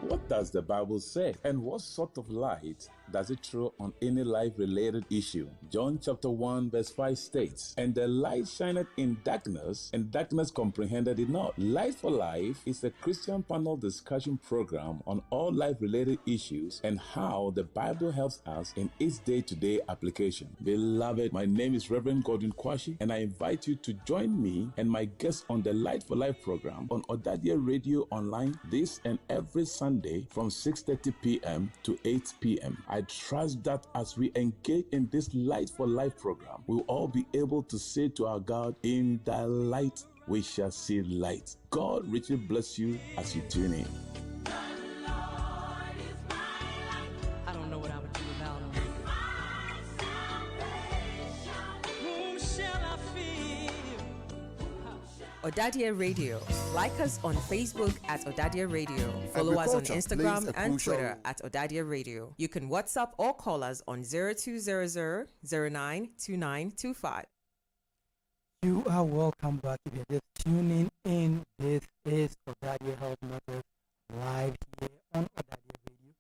What does the Bible say? And what sort of light does it throw on any life-related issue? John chapter 1 verse 5 states, "And the light shineth in darkness, and darkness comprehended it not." Light for Life is a Christian panel discussion program on all life-related issues and how the Bible helps us in its day-to-day application. Beloved, my name is Reverend Gordon Kwashi, and I invite you to join me and my guests on the Light for Life program on ỌDADEɛ Radio Online this and every Sunday from 6:30 p.m. to 8 p.m. I trust that as we engage in this Light for Life program, we'll all be able to say to our God, "In thy light we shall see light." God richly bless you as you tune in. I don't know what I would do without him. Whom shall I fear? ỌDADEɛ Radio. Like us on Facebook at ỌDADEɛ Radio. Follow us on Agriculture Instagram plays a and crucial Twitter at ỌDADEɛ Radio. You can WhatsApp or call us on 0200 092925. You are welcome back. If you're just tuning in, this is ỌDADEɛ Health Matters live here on ỌDADEɛ Radio.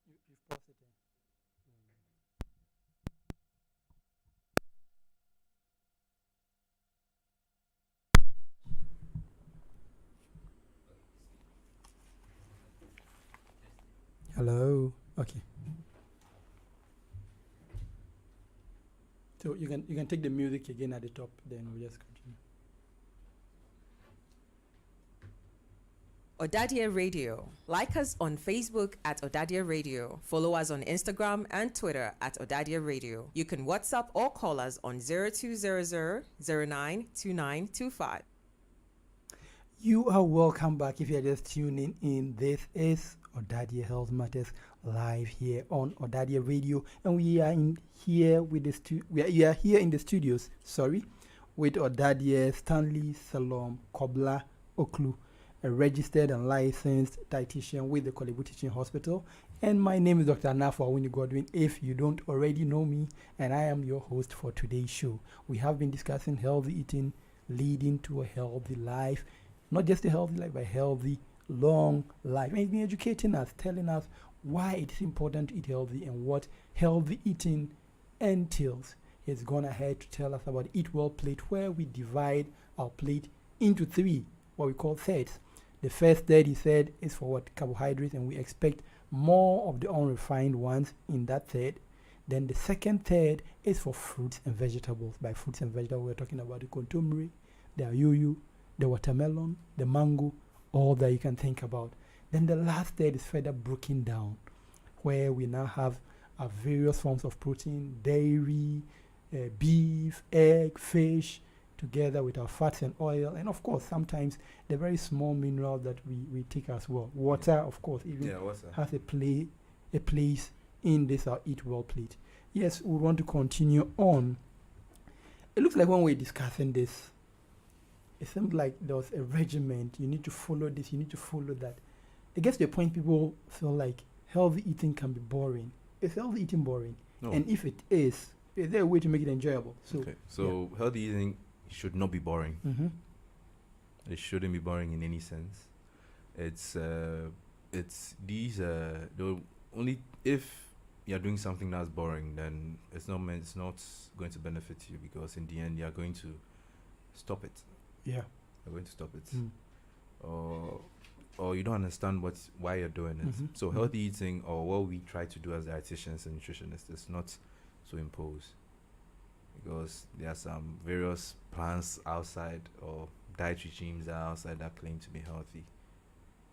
You've paused it. Hello. Okay. So you can take the music again at the top, then we'll just continue. ỌDADEɛ Radio. Like us on Facebook at ỌDADEɛ Radio. Follow us on Instagram and Twitter at ỌDADEɛ Radio. You can WhatsApp or call us on 0200 092925. You are welcome back. If you're just tuning in, this is ỌDADEɛ Health Matters live here on ỌDADEɛ Radio, and we are in here with the we are here in the studios. Sorry, with Odadeɛ Stanley Salom Kobla Oklu, a registered and licensed dietitian with the Kolebu Teaching Hospital. And my name is Dr. Anafo Awuni Godwin, if you don't already know me, and I am your host for today's show. We have been discussing healthy eating leading to a healthy life, not just a healthy life, but a healthy, long life. And he's been educating us, telling us why it's important to eat healthy and what healthy eating entails. He's gone ahead to tell us about Eat Well Plate, where we divide our plate into three, what we call thirds. The first third, he said, is for what? Carbohydrates, and we expect more of the unrefined ones in that third. Then the second third is for fruits and vegetables. By fruits and vegetables, we're talking about the kontomire, the ayoyo, the watermelon, the mango, all that you can think about. Then the last third is further broken down, where we now have various forms of protein, dairy, beef, egg, fish, together with our fats and oil, and of course sometimes the very small mineral that we take as well. Water, of course, even has a place in this our Eat Well Plate. Yes, we want to continue on. It looks like when we're discussing this, it seems like there was a regiment. You need to follow this, you need to follow that. It gets to a point people feel like healthy eating can be boring. Is healthy eating boring? No. And if it is there a way to make it enjoyable? So healthy eating should not be boring. Mm-hmm. It shouldn't be boring in any sense. It's these only if you're doing something that's boring, then it's not going to benefit you, because in the end you're going to stop it. Yeah, you're going to stop it. Or you don't understand why you're doing it. Mm-hmm. So healthy eating, or what we try to do as dietitians and nutritionists, is not to impose, because there are some various plans outside, or diet regimes that are outside, that claim to be healthy,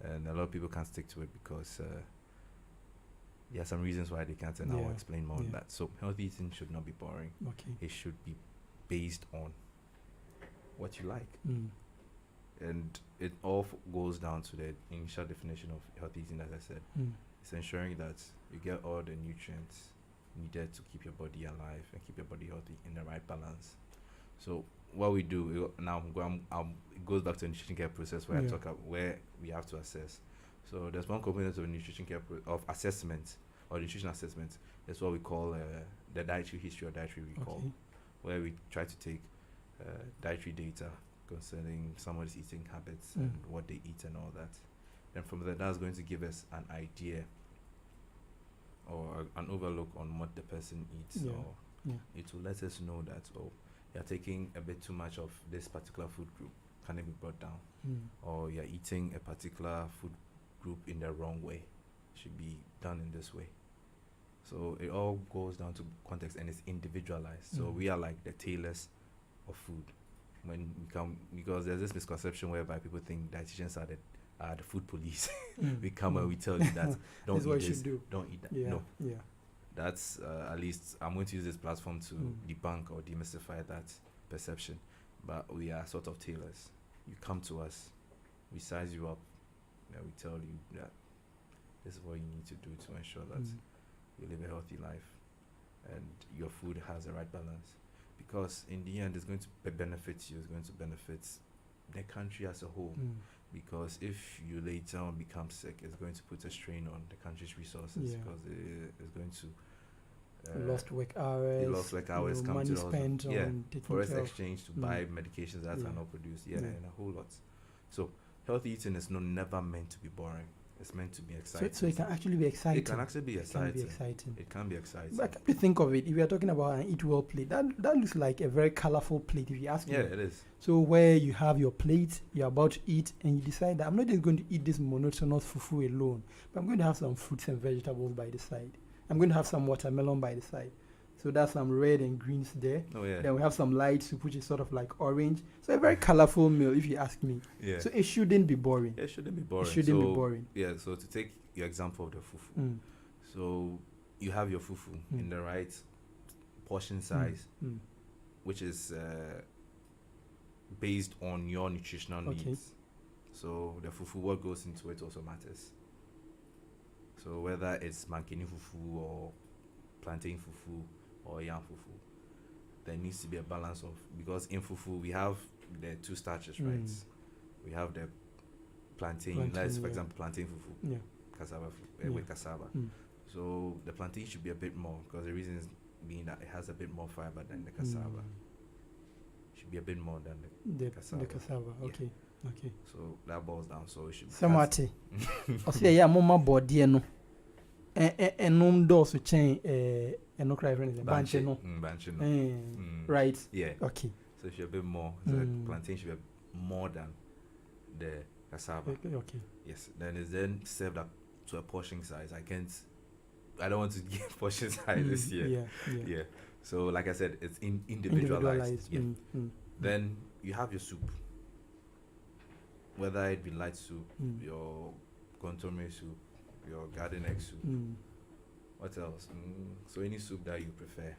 and a lot of people can't stick to it because there are some reasons why they can't, and I'll explain more on that. So healthy eating should not be boring. Okay. It should be based on what you like. And it all goes down to the initial definition of healthy eating, as I said. It's ensuring that you get all the nutrients needed to keep your body alive and keep your body healthy in the right balance. So what we do now, it goes back to the nutrition care process, where I talk about where we have to assess. So there's one component of nutrition care of assessment, or nutrition assessment. That's what we call the dietary history or dietary recall, where we try to take dietary data concerning someone's eating habits and what they eat and all that. Then from there, that's going to give us an idea or an overlook on what the person eats, or it will let us know that, you're taking a bit too much of this particular food group, can it be brought down? Or you're eating a particular food group in the wrong way, should be done in this way. So it all goes down to context, and it's individualized. So we are like the tailors of food. When we come, because there's this misconception whereby people think dietitians are the food police. We come and we tell you that don't eat this, don't eat that. No. That's at least I'm going to use this platform to debunk or demystify that perception. But we are sort of tailors. You come to us, we size you up, and we tell you that this is what you need to do to ensure that you live a healthy life and your food has the right balance. Because in the end, it's going to benefit you, it's going to benefit the country as a whole. Because if you later on become sick, it's going to put a strain on the country's resources, because it's going to lost work hours, come money to spent on forest exchange to buy medications that are not produced, and a whole lot. So healthy eating is never meant to be boring. It's meant to be exciting. So it can actually be exciting. It can actually be exciting. It can be exciting. But come to think of it, if we are talking about an Eat Well plate, that looks like a very colorful plate, if you ask me. Yeah, it is. So where you have your plate, you're about to eat, and you decide that I'm not just going to eat this monotonous fufu alone, but I'm going to have some fruits and vegetables by the side. I'm going to have some watermelon by the side. So that's some red and greens there. Oh, yeah. Then we have some light soup, which is sort of like orange. So a very colorful meal, if you ask me. Yeah. So it shouldn't be boring. It shouldn't be boring. It shouldn't be boring. Yeah, so to take your example of the fufu. So you have your fufu in the right portion size, which is based on your nutritional needs. So the fufu, what goes into it also matters. So whether it's mankini fufu or plantain fufu or yam fufu, there needs to be a balance of, because in fufu we have the two starches, right? We have the plantain, let's for example plantain fufu, cassava with cassava. So the plantain should be a bit more, because the reason is being that it has a bit more fiber than the cassava. Should be a bit more than the cassava. The cassava, okay. Okay. So that boils down. So it should be. Samati. Osi ya mama body no. Enum do so chain no cry friend banche no. Banche no. Right. Yeah. Okay. So it should be more. The plantain should be more than the cassava. Okay. Yes. Then it's then served up to a portion size. I don't want to give portion size this year. Yeah. So like I said, it's individualized. Yeah. Then you have your soup. Whether it be light soup, your consomme soup, your garden egg soup. What else? So any soup that you prefer.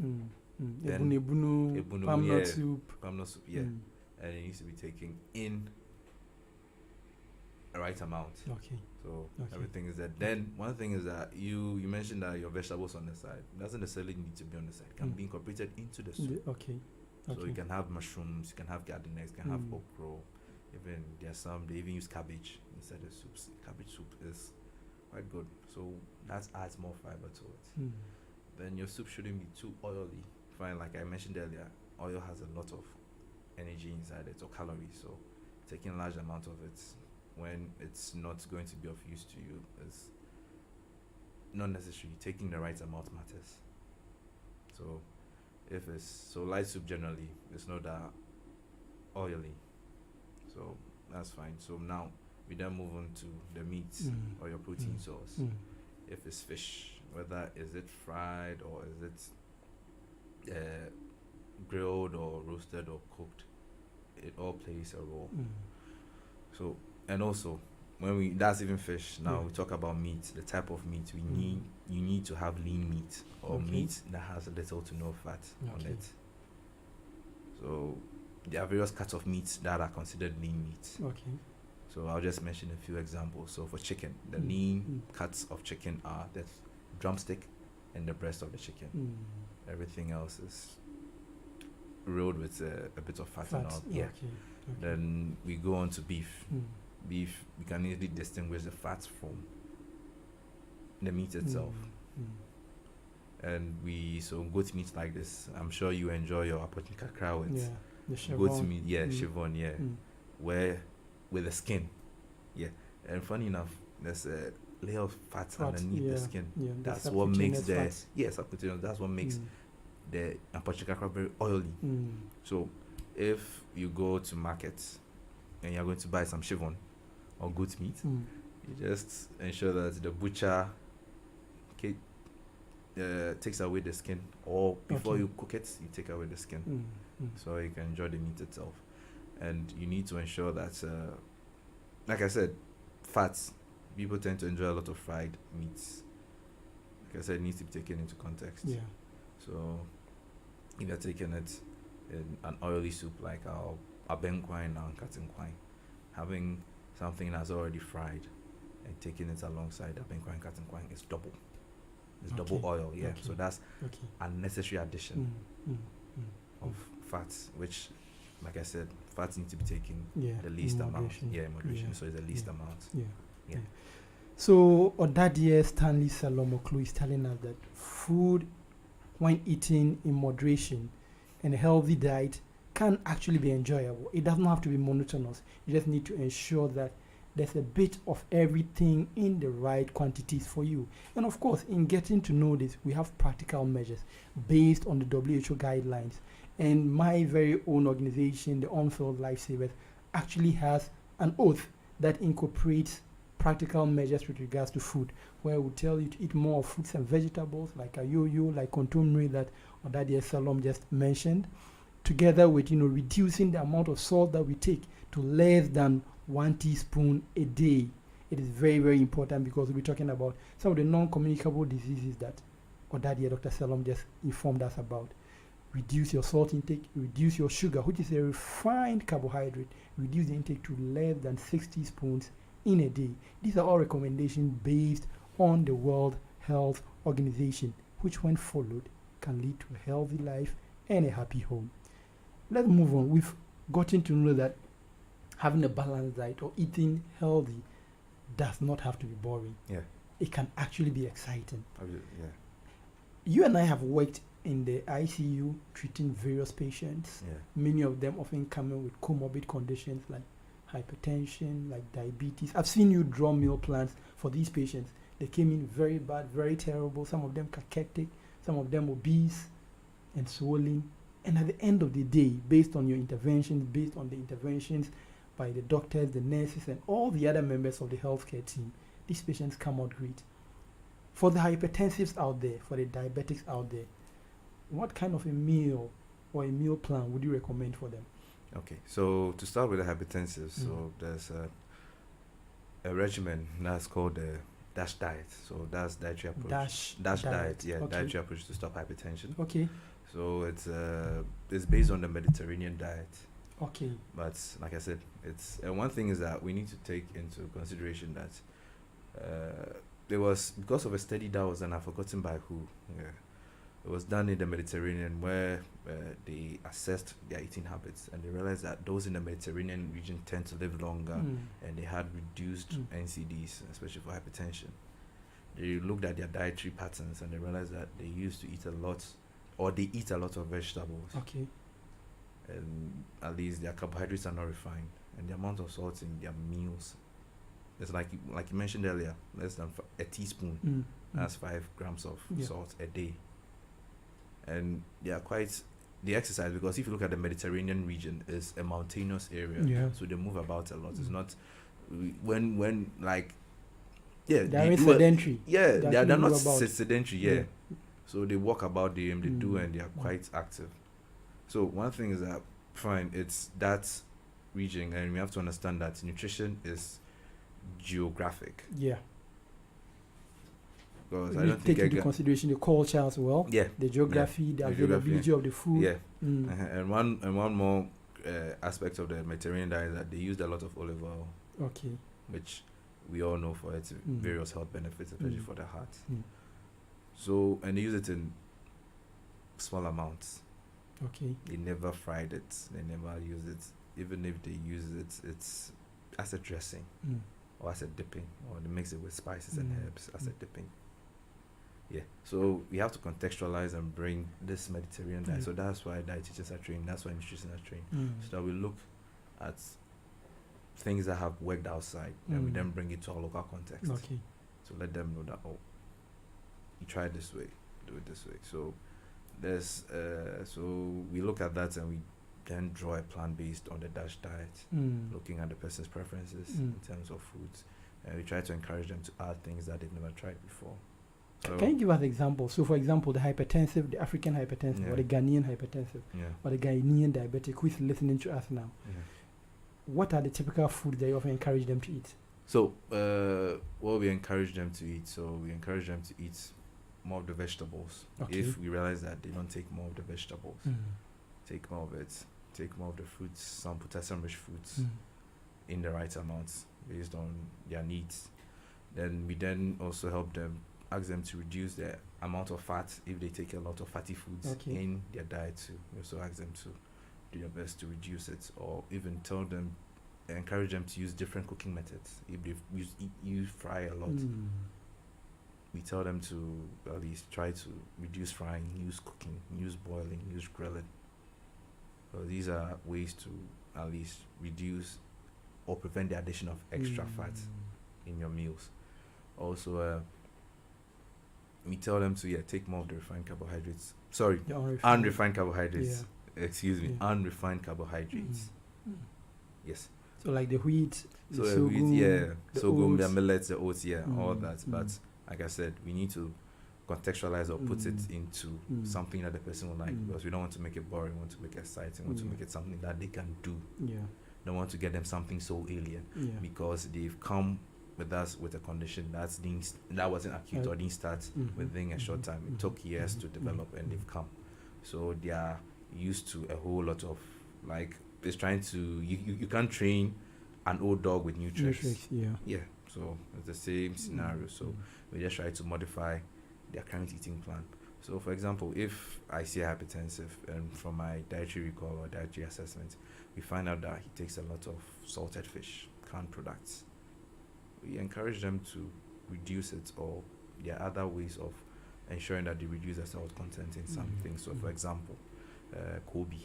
Then palm soup. Palm soup, yeah. And it needs to be taken in a right amount. Okay. So everything is there. Then one thing is that you mentioned that your vegetables on the side. It doesn't necessarily need to be on the side. It can be incorporated into the soup. Okay. So you can have mushrooms, you can have garden eggs, you can have okra. Even there's some they even use cabbage instead of soups. Cabbage soup is quite good. So that adds more fiber to it. Then your soup shouldn't be too oily. Fine, like I mentioned earlier, oil has a lot of energy inside it or calories. So taking a large amount of it when it's not going to be of use to you is not necessary. Taking the right amount matters. So if it's light soup generally, it's not that oily. So that's fine. So now we then move on to the meat or your protein source. If it's fish, whether is it fried or is it grilled or roasted or cooked, it all plays a role. So, and also when that's even fish. Now we talk about meat, the type of meat you need to have lean meat or meat that has little to no fat on it. So there are various cuts of meat that are considered lean meat. Okay. So I'll just mention a few examples. So for chicken, the lean cuts of chicken are the drumstick and the breast of the chicken. Everything else is rolled with a bit of fat and all. Yeah. Okay. Then we go on to beef. Beef, we can easily distinguish the fats from the meat itself. And so goat meat like this, I'm sure you enjoy your apothecary with goat meat, chivon, where with the skin, and funny enough, there's a layer of fat underneath the skin. That's what makes that's what makes the apothecary very oily. So if you go to market and you're going to buy some chivon or goat meat, you just ensure that the butcher takes away the skin, or before you cook it, you take away the skin, so you can enjoy the meat itself. And you need to ensure that, like I said, fats. People tend to enjoy a lot of fried meats. Like I said, it needs to be taken into context. So if you're taking it in an oily soup like our abenquine and katinquine, having something that's already fried and taking it alongside abenquine katinquine is double. It's double oil, So that's unnecessary addition of fats, which, like I said, fats need to be taken the least amount. In moderation. So it's the least amount. So Odadie Stanley Salomoklu is telling us that food, when eaten in moderation and a healthy diet, can actually be enjoyable. It doesn't have to be monotonous. You just need to ensure that there's a bit of everything in the right quantities for you. And of course, in getting to know this, we have practical measures based on the WHO guidelines. And my very own organization, the On-Field Lifesavers, actually has an oath that incorporates practical measures with regards to food, where we tell you to eat more fruits and vegetables like ayoyo, like contumely that Odadie Salom just mentioned, together with reducing the amount of salt that we take to less than 1 teaspoon a day. It is very, very important, because we'll be talking about some of the non-communicable diseases that Odadie Dr. Salom just informed us about. Reduce your salt intake, reduce your sugar, which is a refined carbohydrate, reduce the intake to less than 6 teaspoons in a day. These are all recommendations based on the World Health Organization, which when followed can lead to a healthy life and a happy home. Let's move on. We've gotten to know that having a balanced diet or eating healthy does not have to be boring. Yeah. It can actually be exciting. Yeah. You and I have worked in the ICU treating various patients. Yeah. Many of them often coming with comorbid conditions like hypertension, like diabetes. I've seen you draw meal plans for these patients. They came in very bad, very terrible. Some of them cachectic, some of them obese and swollen. And at the end of the day, based on your interventions, based on the interventions by the doctors, the nurses, and all the other members of the healthcare team, these patients come out great. For the hypertensives out there, for the diabetics out there, what kind of a meal or a meal plan would you recommend for them? Okay, so to start with the hypertensive, so there's a regimen that's called the DASH diet. So that's dietary approach. DASH diet, yeah, okay. dietary approach to stop hypertension. Okay. So it's based on the Mediterranean diet. Okay. But like I said, it's one thing is that we need to take into consideration that there was, because of a study that was done, I've forgotten by who. Yeah, it was done in the Mediterranean where they assessed their eating habits, and they realized that those in the Mediterranean region tend to live longer, and they had reduced NCDs, especially for hypertension. They looked at their dietary patterns, and they realized that they used to eat a lot, or they eat a lot of vegetables. Okay. And at least their carbohydrates are not refined, and the amount of salt in their meals, it's like you mentioned earlier, less than a teaspoon. That's 5 grams of salt a day. And they are quite, they exercise, because if you look at the Mediterranean region, it's a mountainous area, so they move about a lot. It's not when like they're sedentary. Yeah, they're not sedentary. Yeah, so they walk about, they do, and they are quite active. So one thing is that fine, it's that region, and we have to understand that nutrition is geographic. Yeah. Because I don't take into consideration the culture as well. Yeah. The geography, the availability of the food. Yeah. And one more aspect of the Mediterranean diet is that they used a lot of olive oil. Okay. Which we all know for its various health benefits, especially for the heart. So, and they use it in small amounts. Okay. They never fried it. They never use it. Even if they use it, it's as a dressing or as a dipping, or they mix it with spices and herbs as a dipping. Yeah. So we have to contextualize and bring this Mediterranean diet. So that's why dietitians are trained. That's why nutritionists are trained. So that we look at things that have worked outside, and we then bring it to our local context. Okay. So let them know that, oh, you try it this way, do it this way. So there's so we look at that, and we then draw a plan based on the DASH diet, looking at the person's preferences in terms of foods, and we try to encourage them to add things that they've never tried before. So can you give us examples? So, for example, the hypertensive, the African hypertensive, or the Ghanaian hypertensive, or the Ghanaian diabetic who is listening to us now, what are the typical foods that you often encourage them to eat? So, what we encourage them to eat, so we encourage them to eat more of the vegetables. Okay. If we realize that they don't take more of the vegetables, take more of it. Take more of the fruits, some potassium-rich fruits, in the right amounts based on their needs. Then we also help them, ask them to reduce their amount of fat if they take a lot of fatty foods in their diet too. We also ask them to do their best to reduce it, or even encourage them to use different cooking methods. If they use fry a lot, we tell them to at least try to reduce frying, use cooking, use boiling, use grilling. So these are ways to at least reduce or prevent the addition of extra fat in your meals. Also, we tell them to take more of the refined carbohydrates. Sorry, unrefined carbohydrates. Yeah. Excuse me, unrefined carbohydrates. Yes. So like the wheat, the sorghum, sorghum, the millets, the oats, all that. But like I said, we need to contextualize or put it into something that the person will like, because we don't want to make it boring, we want to make it exciting, we want to make it something that they can do. Don't want to get them something so alien, because they've come with us with a condition that wasn't acute or didn't start within a short time. It took years to develop, and they've come. So they are used to a whole lot of, like, it's trying to, you can't train an old dog with new tricks. So it's the same scenario. So we just try to modify their current eating plan. So, for example, if I see a hypertensive and from my dietary recall or dietary assessment, we find out that he takes a lot of salted fish, canned products, we encourage them to reduce it, or there are other ways of ensuring that they reduce the salt content in some things. So, for example, Kobe,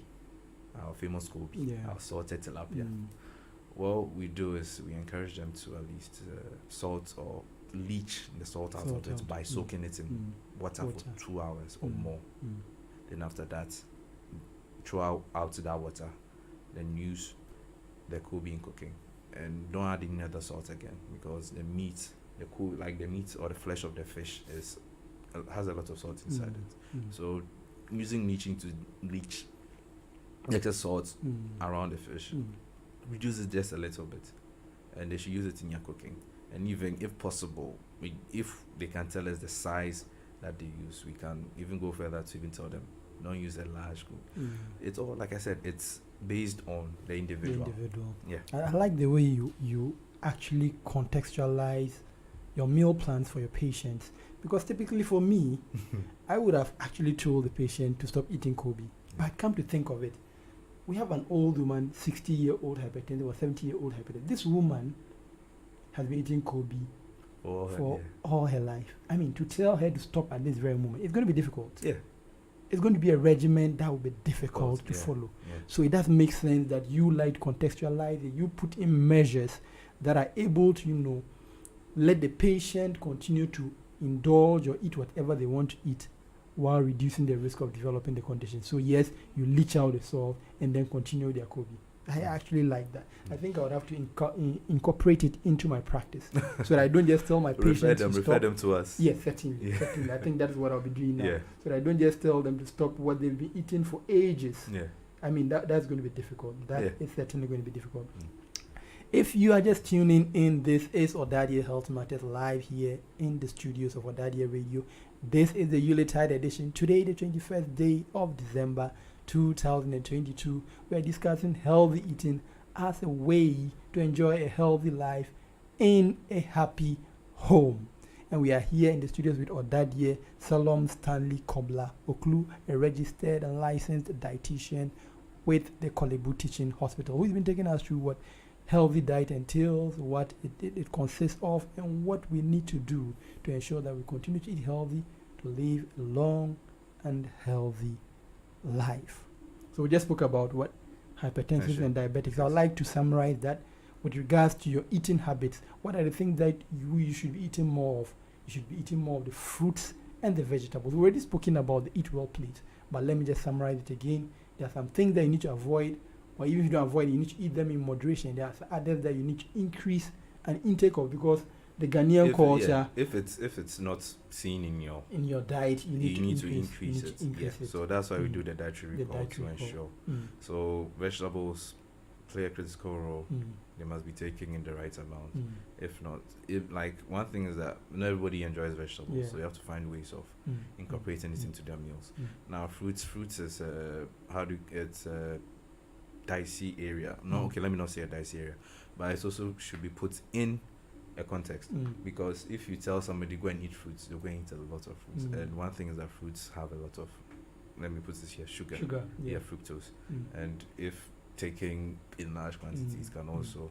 our famous Kobe, our salted tilapia. What we do is we encourage them to at least salt or leach the salt out of it by soaking it in water for 2 hours or more. Then after that, throw out that water, then use the Kobe in cooking, and don't add any other salt again, because the meat, the meat or the flesh of the fish has a lot of salt inside it. So using leaching to leach excess salt around the fish reduces just a little bit, and they should use it in your cooking. And even if possible, if they can tell us the size that they use, we can even go further to even tell them don't use a large group. It's all, like I said, it's based on the individual. Yeah. I like the way you actually contextualize your meal plans for your patients, because typically for me, I would have actually told the patient to stop eating Kobe. But come to think of it, we have an old woman, 60-year-old hypertensive or 70-year-old hypertensive. This woman has been eating Kobe for all her life. I mean, to tell her to stop at this very moment, it's going to be difficult. Yeah. It's going to be a regimen that will be difficult to follow. Yeah. So it does make sense that you like contextualize it. You put in measures that are able to, let the patient continue to indulge or eat whatever they want to eat while reducing the risk of developing the condition. So yes, you leach out the salt and then continue their Kobe. I actually like that. I think I would have to incorporate it into my practice so that I don't just tell my patients to refer them to us. Yes, certainly. I think that's what I'll be doing now. So that I don't just tell them to stop what they've been eating for ages. I mean, that's going to be difficult. That is certainly going to be difficult. If you are just tuning in, this is ỌDADEƐ Health Matters live here in the studios of ỌDADEƐ Radio. This is the Yuletide edition. Today, the 21st day of December 2022, we are discussing healthy eating as a way to enjoy a healthy life in a happy home. And we are here in the studios with ỌDADEƐ Salom Stanley Kobla Oklu, a registered and licensed dietitian with the Kolebu Teaching Hospital, who's been taking us through what healthy diet entails, what it consists of, and what we need to do to ensure that we continue to eat healthy, to live a long and healthy life. So we just spoke about what hypertension and diabetics. I'd like to summarize that with regards to your eating habits. What are the things that you should be eating more of? You should be eating more of the fruits and the vegetables. We've already spoken about the Eat Well plate, but let me just summarize it again. There are some things that you need to avoid, or even if you don't avoid it, you need to eat them in moderation. There are others that you need to increase an intake of, because the Ghanaian culture. If it's not seen in your diet, you need to increase it. So that's why we do the dietary recall to ensure. So vegetables play a critical role. They must be taken in the right amount. If not, one thing is that not everybody enjoys vegetables, so you have to find ways of incorporating it into their meals. Now, fruits is it's a dicey area. Let me not say a dicey area, but it also should be put in a context, because if you tell somebody go and eat fruits, they're going to eat a lot of fruits. And one thing is that fruits have a lot of, let me put this here, sugar, fructose. And if taking in large quantities can also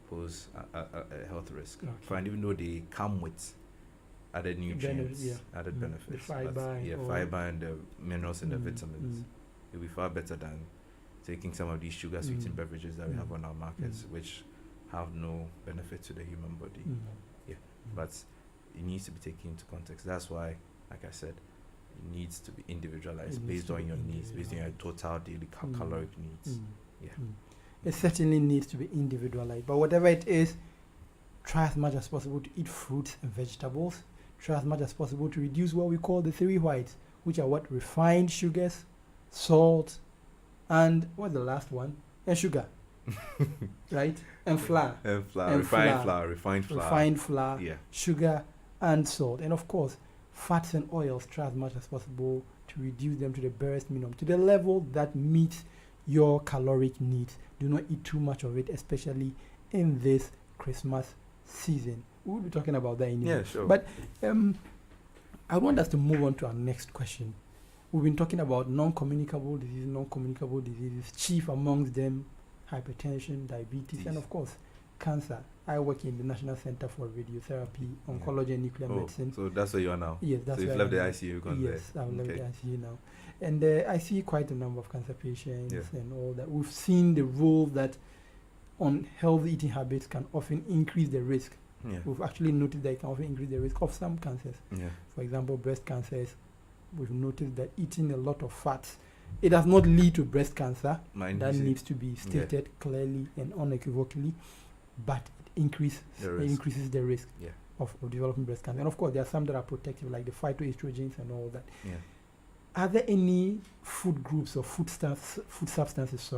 pose a health risk. And even though they come with added nutrients, added benefits, the fiber, and the minerals and the vitamins, it'll be far better than taking some of these sugar sweetened beverages that we have on our markets, which have no benefit to the human body. But it needs to be taken into context. That's why, like I said, it needs to be individualized based on your needs, based on your total daily caloric needs. It certainly needs to be individualized, but whatever it is, try as much as possible to eat fruits and vegetables. Try as much as possible to reduce what we call the 3 whites, which are what? Refined sugars, salt, and what's the last one? And sugar. Right? And flour. Refined flour, sugar, and salt. And of course, fats and oils, try as much as possible to reduce them to the barest minimum, to the level that meets your caloric needs. Do not eat too much of it, especially in this Christmas season. We'll be talking about that in a minute. Sure. But I want us to move on to our next question. We've been talking about non-communicable diseases, chief amongst them, hypertension, diabetes, and of course, cancer. I work in the National Center for Radiotherapy, Oncology and Nuclear Medicine. So that's where you are now? Yes, that's so where you've left the am. ICU? Yes, I've left the ICU now. And I see quite a number of cancer patients and all that. We've seen the role that unhealthy eating habits can often increase the risk. We've actually noticed that it can often increase the risk of some cancers. For example, breast cancers. We've noticed that eating a lot of fats, it does not lead to breast cancer. That needs to be stated clearly and unequivocally, but it increases the risk of developing breast cancer. And of course, there are some that are protective, like the phytoestrogens and all that. Are there any food groups or food substances,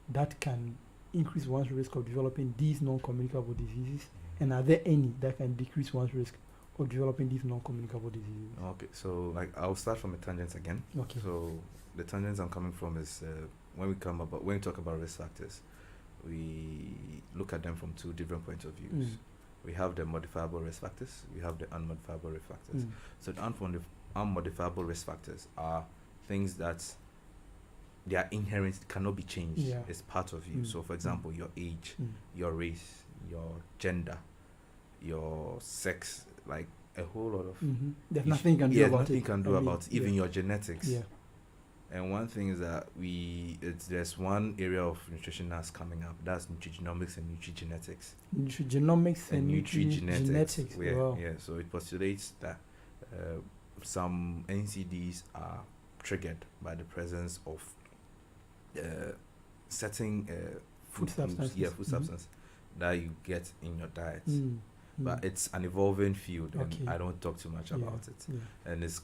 that can increase one's risk of developing these non-communicable diseases? And are there any that can decrease one's risk of developing these non-communicable diseases? Okay, so I'll start from the tangents again. Okay. So the tangents I'm coming from is when we talk about risk factors, we look at them from two different points of views. We have the modifiable risk factors, we have the unmodifiable risk factors. So the unmodifiable risk factors are things that they are inherent, cannot be changed. It's part of you. So for example, your age, your race, your gender, your sex, like a whole lot of there's nothing you can do about nothing it. you can do about it, even your genetics. And one thing is that there's one area of nutrition that's coming up, that's nutrigenomics and nutrigenetics. Nutrigenomics and nutrigenetics. Wow. So it postulates that some NCDs are triggered by the presence of certain food substances. Food substance that you get in your diet. But it's an evolving field, and I don't talk too much about it. And it's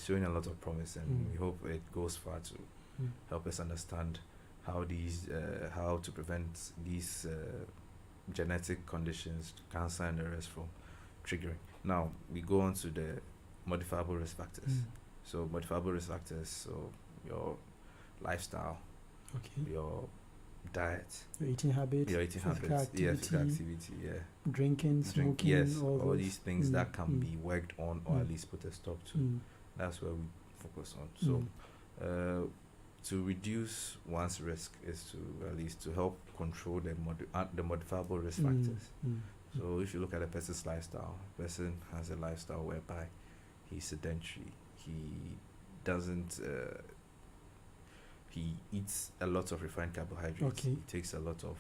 showing a lot of promise, and we hope it goes far to help us understand how to prevent these genetic conditions, cancer and the rest, from triggering. Now we go on to the modifiable risk factors. So modifiable risk factors, so your lifestyle, your diet, your eating habits, physical activity, drinking, smoking, all these things that can be worked on, or at least put a stop to. That's where we focus on. So to reduce one's risk is to at least to help control the modifiable risk factors. So if you look at a person's lifestyle, a person has a lifestyle whereby he's sedentary, he doesn't he eats a lot of refined carbohydrates. He takes a lot of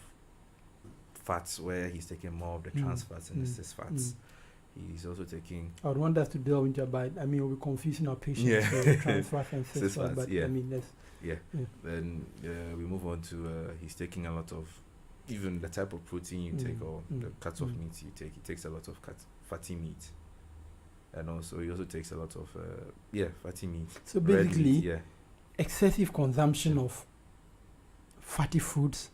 fats, where he's taking more of the trans fats and the cis fats. He's also taking... I would want us to delve into about, we're confusing our patients with trans fats and cis fats, but Then we move on to he's taking a lot of, even the type of protein you take, or the cuts of meat you take. He takes a lot of fatty meat. And also he also takes a lot of fatty meat. So basically, excessive consumption of fatty foods,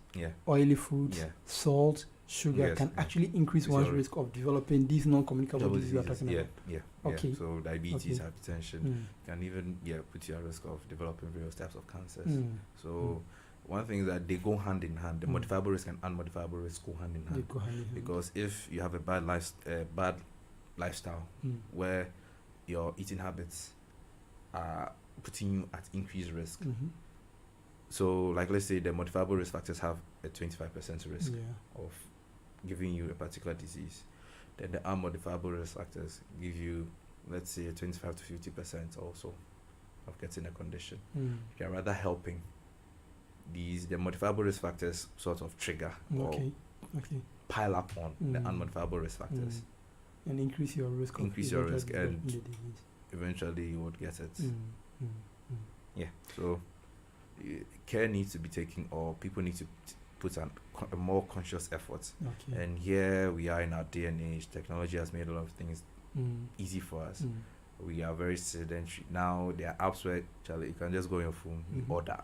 oily foods, salt, sugar can actually increase one's risk of developing these non-communicable diseases you're talking about. So diabetes, hypertension can even put you at risk of developing various types of cancers. So one thing is that they go hand in hand. The modifiable risk and unmodifiable risk go hand in hand. They go hand in hand. Because if you have a bad lifestyle where your eating habits are putting you at increased risk. So like, let's say the modifiable risk factors have a 25% risk of giving you a particular disease. Then the unmodifiable risk factors give you, let's say, a 25 to 50% also of getting a condition. You're rather helping the modifiable risk factors sort of trigger or pile up on the unmodifiable risk factors. And increase your risk. And eventually you would get it. So care needs to be taken, or people need to put a more conscious effort. And here we are in our day and age. Technology has made a lot of things easy for us. We are very sedentary. Now there are apps where you can just go on your phone, you order.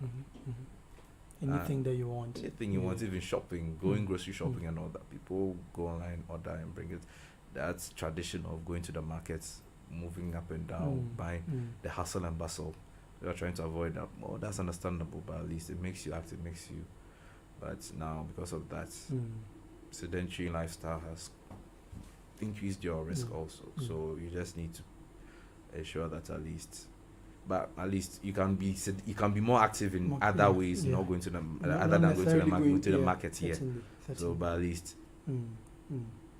Anything that you want. Anything you want, even shopping, going grocery shopping and all that. People go online, order and bring it. That's tradition of going to the markets, moving up and down, buying, the hustle and bustle. We are trying to avoid that. Well, that's understandable, but at least it makes you active, but now because of that, sedentary lifestyle has increased your risk also. So you just need to ensure that at least. But at least you can be more active in other yeah, ways, yeah. not going to the Not other than going to the necessarily market, going- yeah, market here. certainly, So, certainly. but at least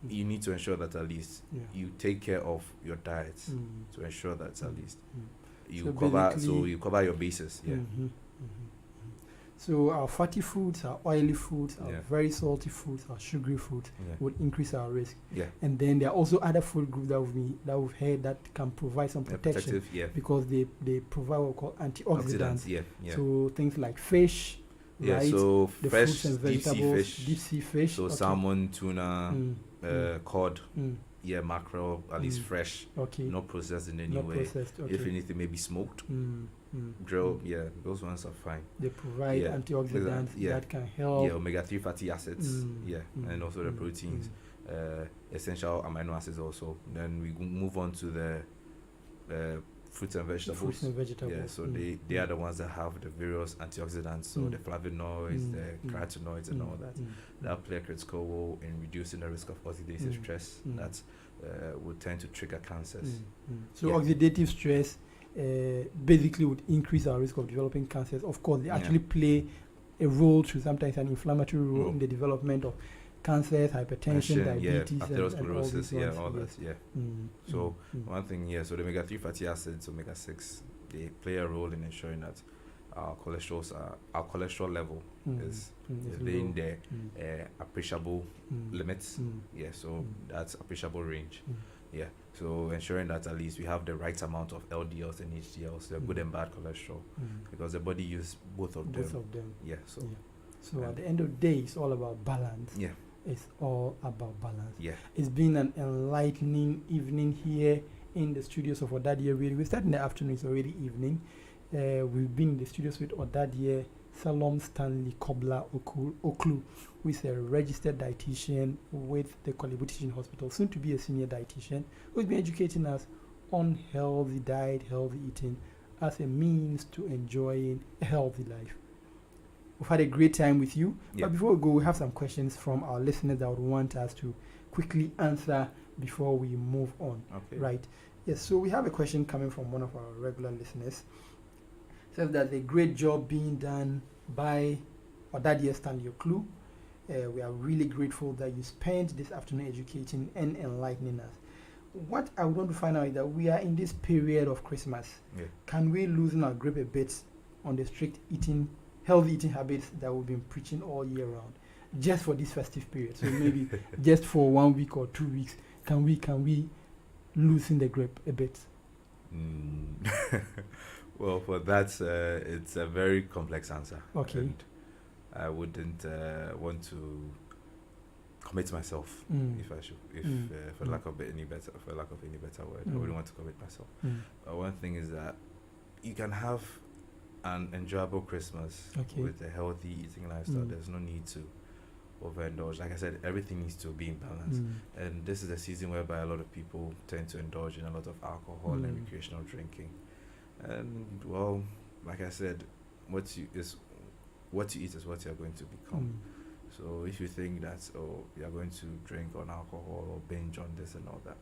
you need to ensure that at least Yeah. you take care of your diet to ensure that at least you So cover. So basically- you cover your bases. Yeah. So our fatty foods, our oily foods, our Yeah. very salty foods, our sugary foods Yeah. would increase our risk. Yeah. And then there are also other food groups that we've heard that can provide some Yeah, protection. protective, yeah. Because they provide what we call antioxidants. Oxidants, yeah, yeah. So things like fish, Yeah, right? so the fresh fruits and deep sea vegetables, fish. deep sea fish. So okay. salmon, tuna, cod, Mm. yeah, mackerel, at least fresh. Okay. Not processed in any Not way. processed, If okay. anything, maybe smoked, Mm. grilled. Yeah, those ones are fine. They provide antioxidants that can help. Yeah, omega-3 fatty acids. Mm, Yeah, and also the proteins, essential amino acids also. Then we move on to the fruits and vegetables. Fruits and vegetables. Yeah, so they are the ones that have the various antioxidants, so the flavonoids, the carotenoids, and all that. That play a critical role in reducing the risk of oxidative stress that would tend to trigger cancers. So Yeah. oxidative stress basically would increase our risk of developing cancers. Of course, they actually play a role to sometimes an inflammatory role in the development of cancers, hypertension, diabetes, yeah, and all atherosclerosis, these yeah, ones. all Yes. that, yeah. So one thing, yeah, so the omega-3 fatty acids, omega-6, they play a role in ensuring that our cholesterol level is within low. the appreciable limits. Yeah, so that's appreciable range. Yeah, so ensuring that at least we have the right amount of LDLs and HDLs, the good and bad cholesterol, because the body uses both of them. Both of them. Yeah, so. So at the end of the day, it's all about balance. Yeah. It's all about balance. Yeah. It's been an enlightening evening here in the studios of ỌDADEƐ Radio. We start in the afternoon, it's already evening. We've been in the studios with ỌDADEƐ Salom Stanley Kobla Oklu, who is a registered dietitian with the Kolebu Teaching Hospital, soon to be a senior dietitian, who's been educating us on healthy diet, healthy eating as a means to enjoying a healthy life. We've had a great time with you. Yeah. But before we go, we have some questions from our listeners that would want us to quickly answer before we move on. Okay. Right. Yes, so we have a question coming from one of our regular listeners. It says that a great job being done by ỌDADEƐ Stanley Oklu. We are really grateful that you spent this afternoon educating and enlightening us. What I would want to find out is that we are in this period of Christmas. Yeah. Can we loosen our grip a bit on the strict healthy eating habits that we've been preaching all year round, just for this festive period? So maybe just for 1 week or 2 weeks, can we loosen the grip a bit? Well, for that, it's a very complex answer. Okay. And I wouldn't want to commit myself if I should, for lack of any better word, I wouldn't want to commit myself. But one thing is that you can have an enjoyable Christmas with a healthy eating lifestyle. There's no need to overindulge. Like I said, everything needs to be in balance. And this is a season whereby a lot of people tend to indulge in a lot of alcohol and recreational drinking. And well, like I said, what you eat is what you're going to become. So if you think that you're going to drink on alcohol or binge on this and all that,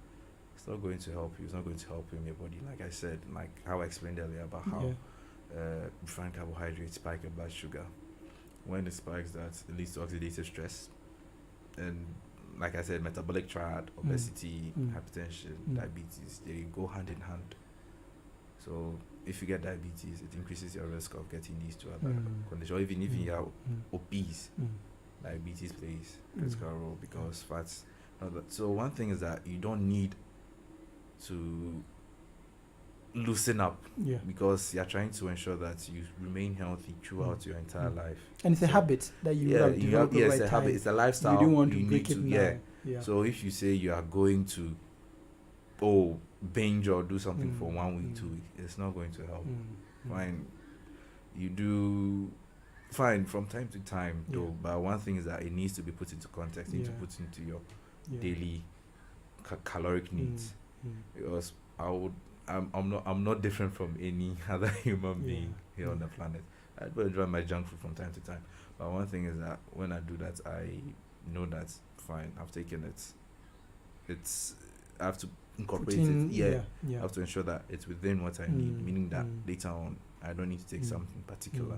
it's not going to help you. It's not going to help you in your body. Like I said, like how I explained earlier about how refined carbohydrates spike your blood sugar. When it spikes that, it leads to oxidative stress. And like I said, metabolic triad, obesity, hypertension, diabetes, they go hand in hand. So if you get diabetes, it increases your risk of getting these two other conditions. Or even if you are obese, diabetes plays a critical role because fats. So one thing is that you don't need to loosen up because you're trying to ensure that you remain healthy throughout your entire life. And it's a habit that you have developed over it's a habit. It's a lifestyle. You don't want to you break need it to, now. So if you say you are going to binge or do something for 1 week, 2 weeks, it's not going to help. Fine, you do fine from time to time though, but one thing is that it needs to be put into context, you need to put into your daily caloric needs. Because I'm not different from any other human being here on the planet. I do enjoy my junk food from time to time, but one thing is that when I do that, I know that fine, I've taken it. I have to incorporate Putting- it. Yeah. yeah, yeah. I have to ensure that it's within what I need, meaning that later on I don't need to take something particular.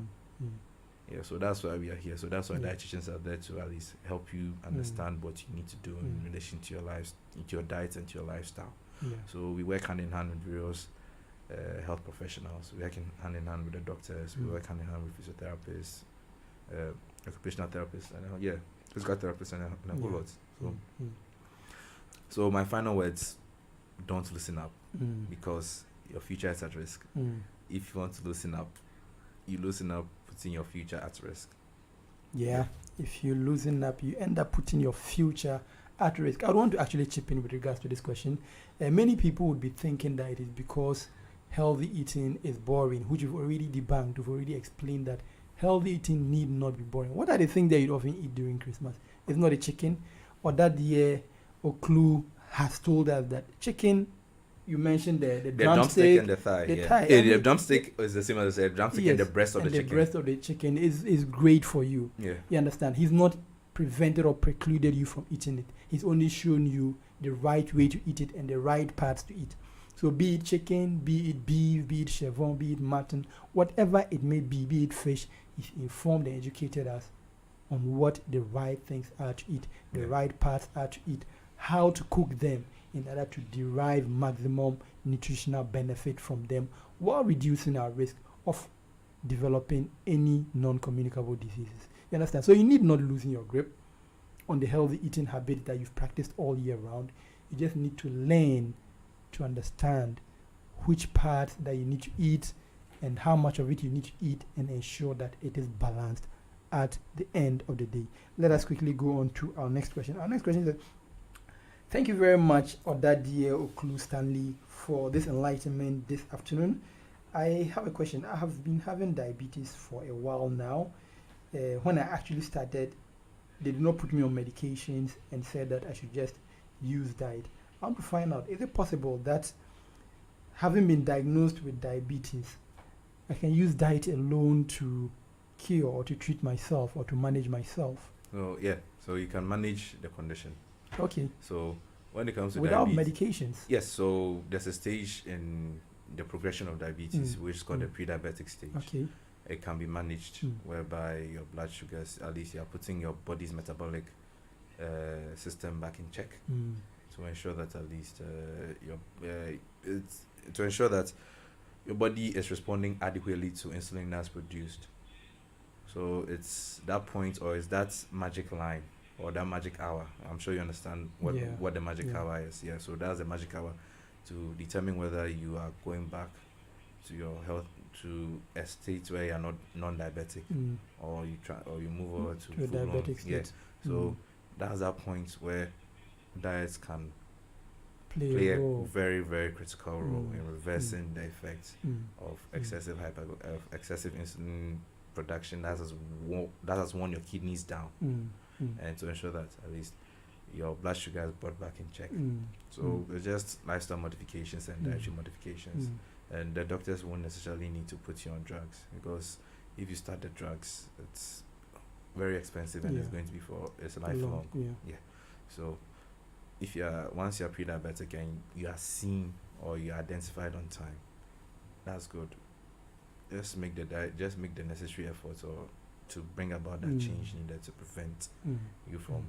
Yeah, so that's why we are here. So that's why dietitians are there to at least help you understand what you need to do in relation to your life, to your diet and to your lifestyle. Yeah. So we work hand in hand with various health professionals. We work hand in hand with the doctors. We work hand in hand with physiotherapists, occupational therapists, and physical therapists, and a whole lot. So, so my final words: don't loosen up, because your future is at risk. If you want to loosen up, you loosen up, putting your future at risk. Yeah, if you loosen up, you end up putting your future at risk. I want to actually chip in with regards to this question. Many people would be thinking that it is because healthy eating is boring, which you've already debunked. You've already explained that healthy eating need not be boring. What are the things that you often eat during Christmas? It's not a chicken. Or that year, Oklu has told us that chicken. You mentioned the drumstick and the thigh. The drumstick is the same as the drumstick and the breast of the chicken. The breast of the chicken is great for you. Yeah. You understand? He's not prevented or precluded you from eating it. He's only shown you the right way to eat it and the right parts to eat. So be it chicken, be it beef, be it chevron, be it mutton, whatever it may be it fish, he's informed and educated us on what the right things are to eat, the right parts are to eat, how to cook them in order to derive maximum nutritional benefit from them while reducing our risk of developing any non-communicable diseases. You understand? So you need not loosen your grip on the healthy eating habit that you've practiced all year round. You just need to learn to understand which parts that you need to eat and how much of it you need to eat, and ensure that it is balanced at the end of the day. Let us quickly go on to our next question. Our next question is thank you very much, Odadie Oklu Stanley, for this enlightenment this afternoon. I have a question. I have been having diabetes for a while now. When I actually started, they did not put me on medications and said that I should just use diet. I want to find out, is it possible that having been diagnosed with diabetes, I can use diet alone to cure or to treat myself or to manage myself? So yeah, so you can manage the condition. Okay. So when it comes to without diabetes, medications? Yes. So there's a stage in the progression of diabetes which is called the pre-diabetic stage. Okay. It can be managed whereby your blood sugars, at least you're putting your body's metabolic system back in check to ensure that at least it's to ensure that your body is responding adequately to insulin that's produced. So it's that point, or is that magic line or that magic hour. I'm sure you understand what the magic hour is. Yeah, so that's the magic hour to determine whether you are going back to your health, to a state where you are not non-diabetic, or you move over to a diabetic state. Yeah. So that's that point where diets can play a role. very, very critical role in reversing the effects of excessive excessive insulin production that has worn your kidneys down, and to ensure that at least your blood sugar is brought back in check. So it's just lifestyle modifications and dietary modifications, and the doctors won't necessarily need to put you on drugs, because if you start the drugs, it's very expensive and it's going to be it's lifelong. So if once you're pre-diabetic and you are seen or you're identified on time, that's good. Just make the necessary efforts or to bring about that change needed to prevent you from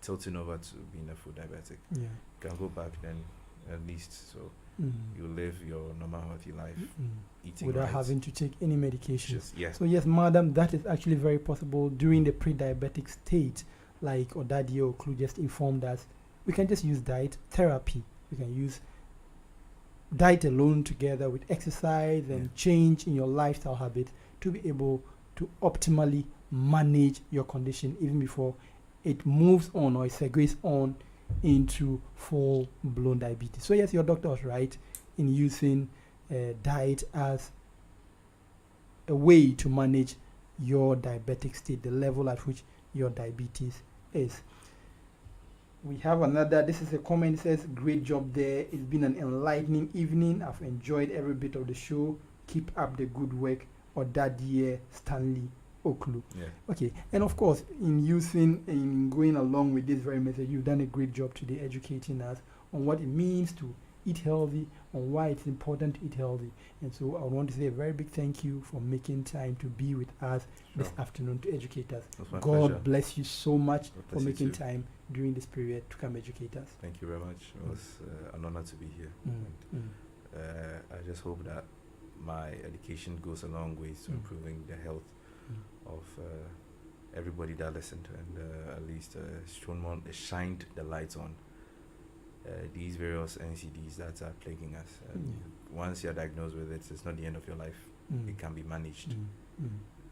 tilting over to being a full diabetic. You can go back then at least, so you live your normal healthy life eating without right, having to take any medications. Yeah. So yes, madam, that is actually very possible during the pre-diabetic state. Like Odadie Oklu just informed us, we can just use diet therapy. We can use diet alone together with exercise and change in your lifestyle habit to be able to optimally manage your condition even before it moves on or it segues on into full-blown diabetes. So yes, your doctor was right in using diet as a way to manage your diabetic state, the level at which your diabetes is. We have another, this is a comment, says, great job there. It's been an enlightening evening. I've enjoyed every bit of the show. Keep up the good work. Odadie Stanley Oklu. Yeah. Okay, and of course, in going along with this very message, you've done a great job today educating us on what it means to eat healthy, on why it's important to eat healthy. And so I want to say a very big thank you for making time to be with us this afternoon to educate us. That's my God pleasure. bless you so much God for bless you making too. time during this period to come educate us. Thank you very much. It was an honor to be here. And, I just hope that my education goes a long way to improving the health of everybody that listened, and at least shined the light on these various NCDs that are plaguing us. And once you're diagnosed with it, it's not the end of your life. It can be managed.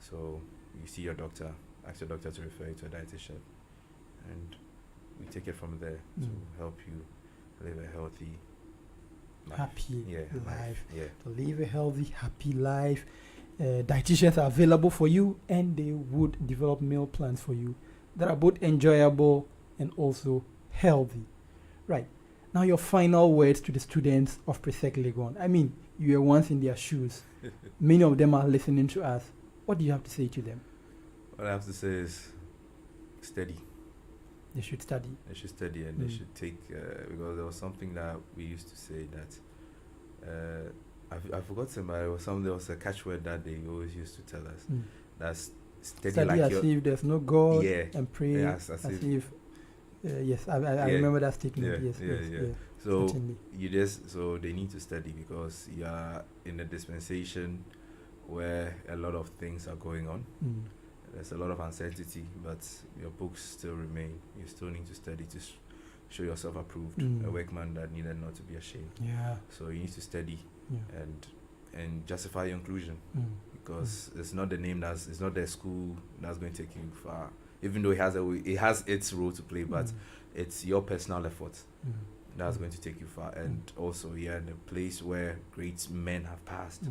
So you see your doctor, ask your doctor to refer you to a dietitian, and we take it from there to help you live a healthy life. Happy life. Yeah. To live a healthy, happy life. Dietitians are available for you, and they would develop meal plans for you that are both enjoyable and also healthy. Right. Now your final words to the students of Presec Legon. I mean, you were once in their shoes. Many of them are listening to us. What do you have to say to them? What I have to say is steady. They should study. They should study, and they should take, because there was something that we used to say that, I forgot somebody, there was a catchword that they always used to tell us. That's steady Study like as if there's no God, and pray as if yes, I remember that statement. Yes. So certainly. So they need to study, because you are in a dispensation where a lot of things are going on. There's a lot of uncertainty, but your books still remain. You still need to study to show yourself approved, a workman that needed not to be ashamed. Yeah. So you need to study and justify your inclusion, because it's not the name it's not the school that's going to take you far. Even though it has its role to play, but it's your personal effort that's going to take you far. And also, you're in a place where great men have passed.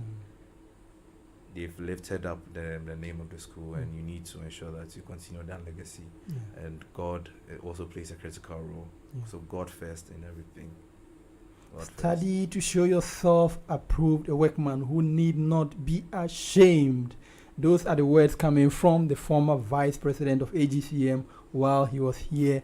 They've lifted up the name of the school, and you need to ensure that you continue that legacy. And God also plays a critical role. So God first in everything. Study to show yourself approved, a workman who need not be ashamed. Those are the words coming from the former vice president of AGCM while he was here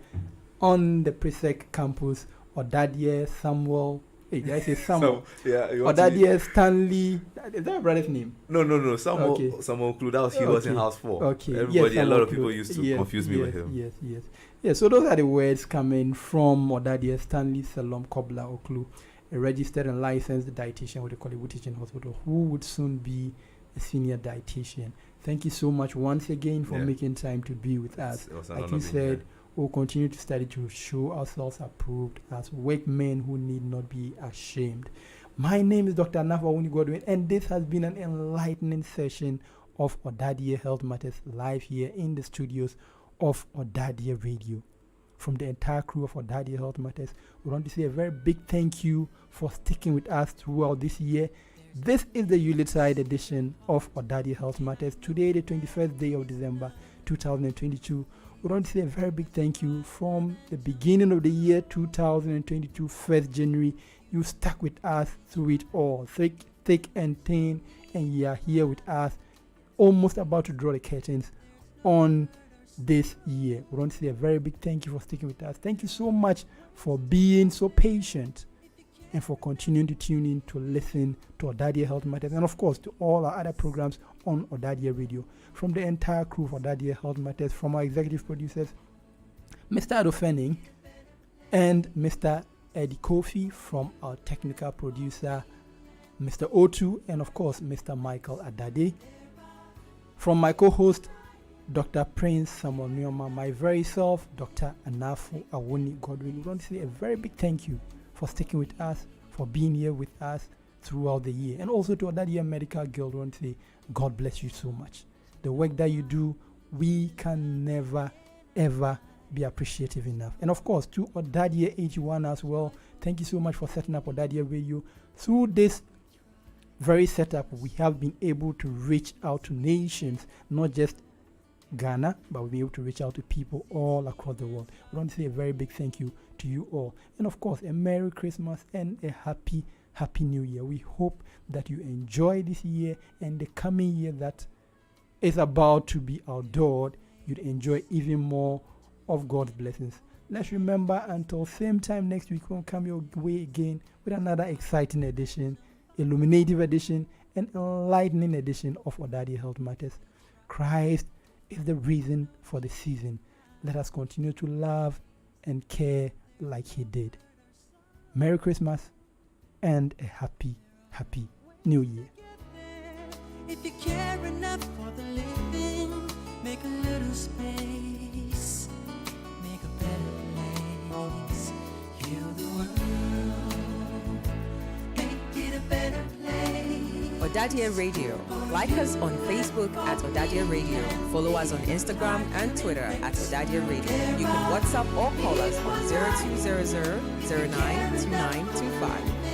on the Presec campus, ỌDADEƐ Samuel. Hey, did I say Samuel? ỌDADEƐ Stanley. Is that a brother's name? No. Samuel Klu. That was he was in House 4. Okay. Everybody, a lot of people used to confuse me with him. Yes. So those are the words coming from ỌDADEƐ Stanley Salom Kobla Oklu, a registered and licensed dietitian with the Kolebu Teaching Hospital, who would soon be a senior dietitian. Thank you so much once again for making time to be with us. Like you said, we'll continue to study to show ourselves approved as workmen who need not be ashamed. My name is Dr. Nafa Wuni Godwin, and this has been an enlightening session of ỌDADEƐ Health Matters live here in the studios of ỌDADEƐ Radio. From the entire crew of ỌDADEƐ Health Matters, we want to say a very big thank you for sticking with us throughout this year. This is the Yuletide edition of ỌDADEƐ Health Matters. Today, the 21st day of December 2022. We want to say a very big thank you from the beginning of the year 2022, 1st January. You stuck with us through it all, thick and thin, and you are here with us, almost about to draw the curtains on this year. We want to say a very big thank you for sticking with us. Thank you so much for being so patient and for continuing to tune in to listen to ỌDADEƐ Health Matters, and of course to all our other programs on ỌDADEƐ Radio. From the entire crew of ỌDADEƐ Health Matters, from our executive producers, Mr. Ado Fenning and Mr. Eddie Kofi, from our technical producer, Mr. O2, and of course Mr. Michael Adade. From my co-host, Dr. Prince Samuel Nyoma, my very self, Dr. Anafu Awuni Godwin. We want to say a very big thank you for sticking with us, for being here with us throughout the year. And also to ỌDADEƐ Medical Guild, we want to say God bless you so much. The work that you do, we can never, ever be appreciative enough. And of course, to ỌDADEƐ 81 as well, thank you so much for setting up ỌDADEƐ Radio. Through this very setup, we have been able to reach out to nations, not just Ghana, but we'll be able to reach out to people all across the world. We want to say a very big thank you to you all. And of course, a Merry Christmas and a Happy New Year. We hope that you enjoy this year, and the coming year that is about to be outdoored, you'd enjoy even more of God's blessings. Let's remember until same time next week, we'll come your way again with another exciting edition, illuminative edition, and enlightening edition of ỌDADEƐ Health Matters. Christ is the reason for the season. Let us continue to love and care like he did. Merry Christmas and a happy, happy New Year. If you care enough for the living, make a little space, make a better place, heal the world, make it a better place. ỌDADEƐ Radio. Like us on Facebook at ỌDADEƐ Radio. Follow us on Instagram and Twitter at ỌDADEƐ Radio. You can WhatsApp or call us on 0200 092925.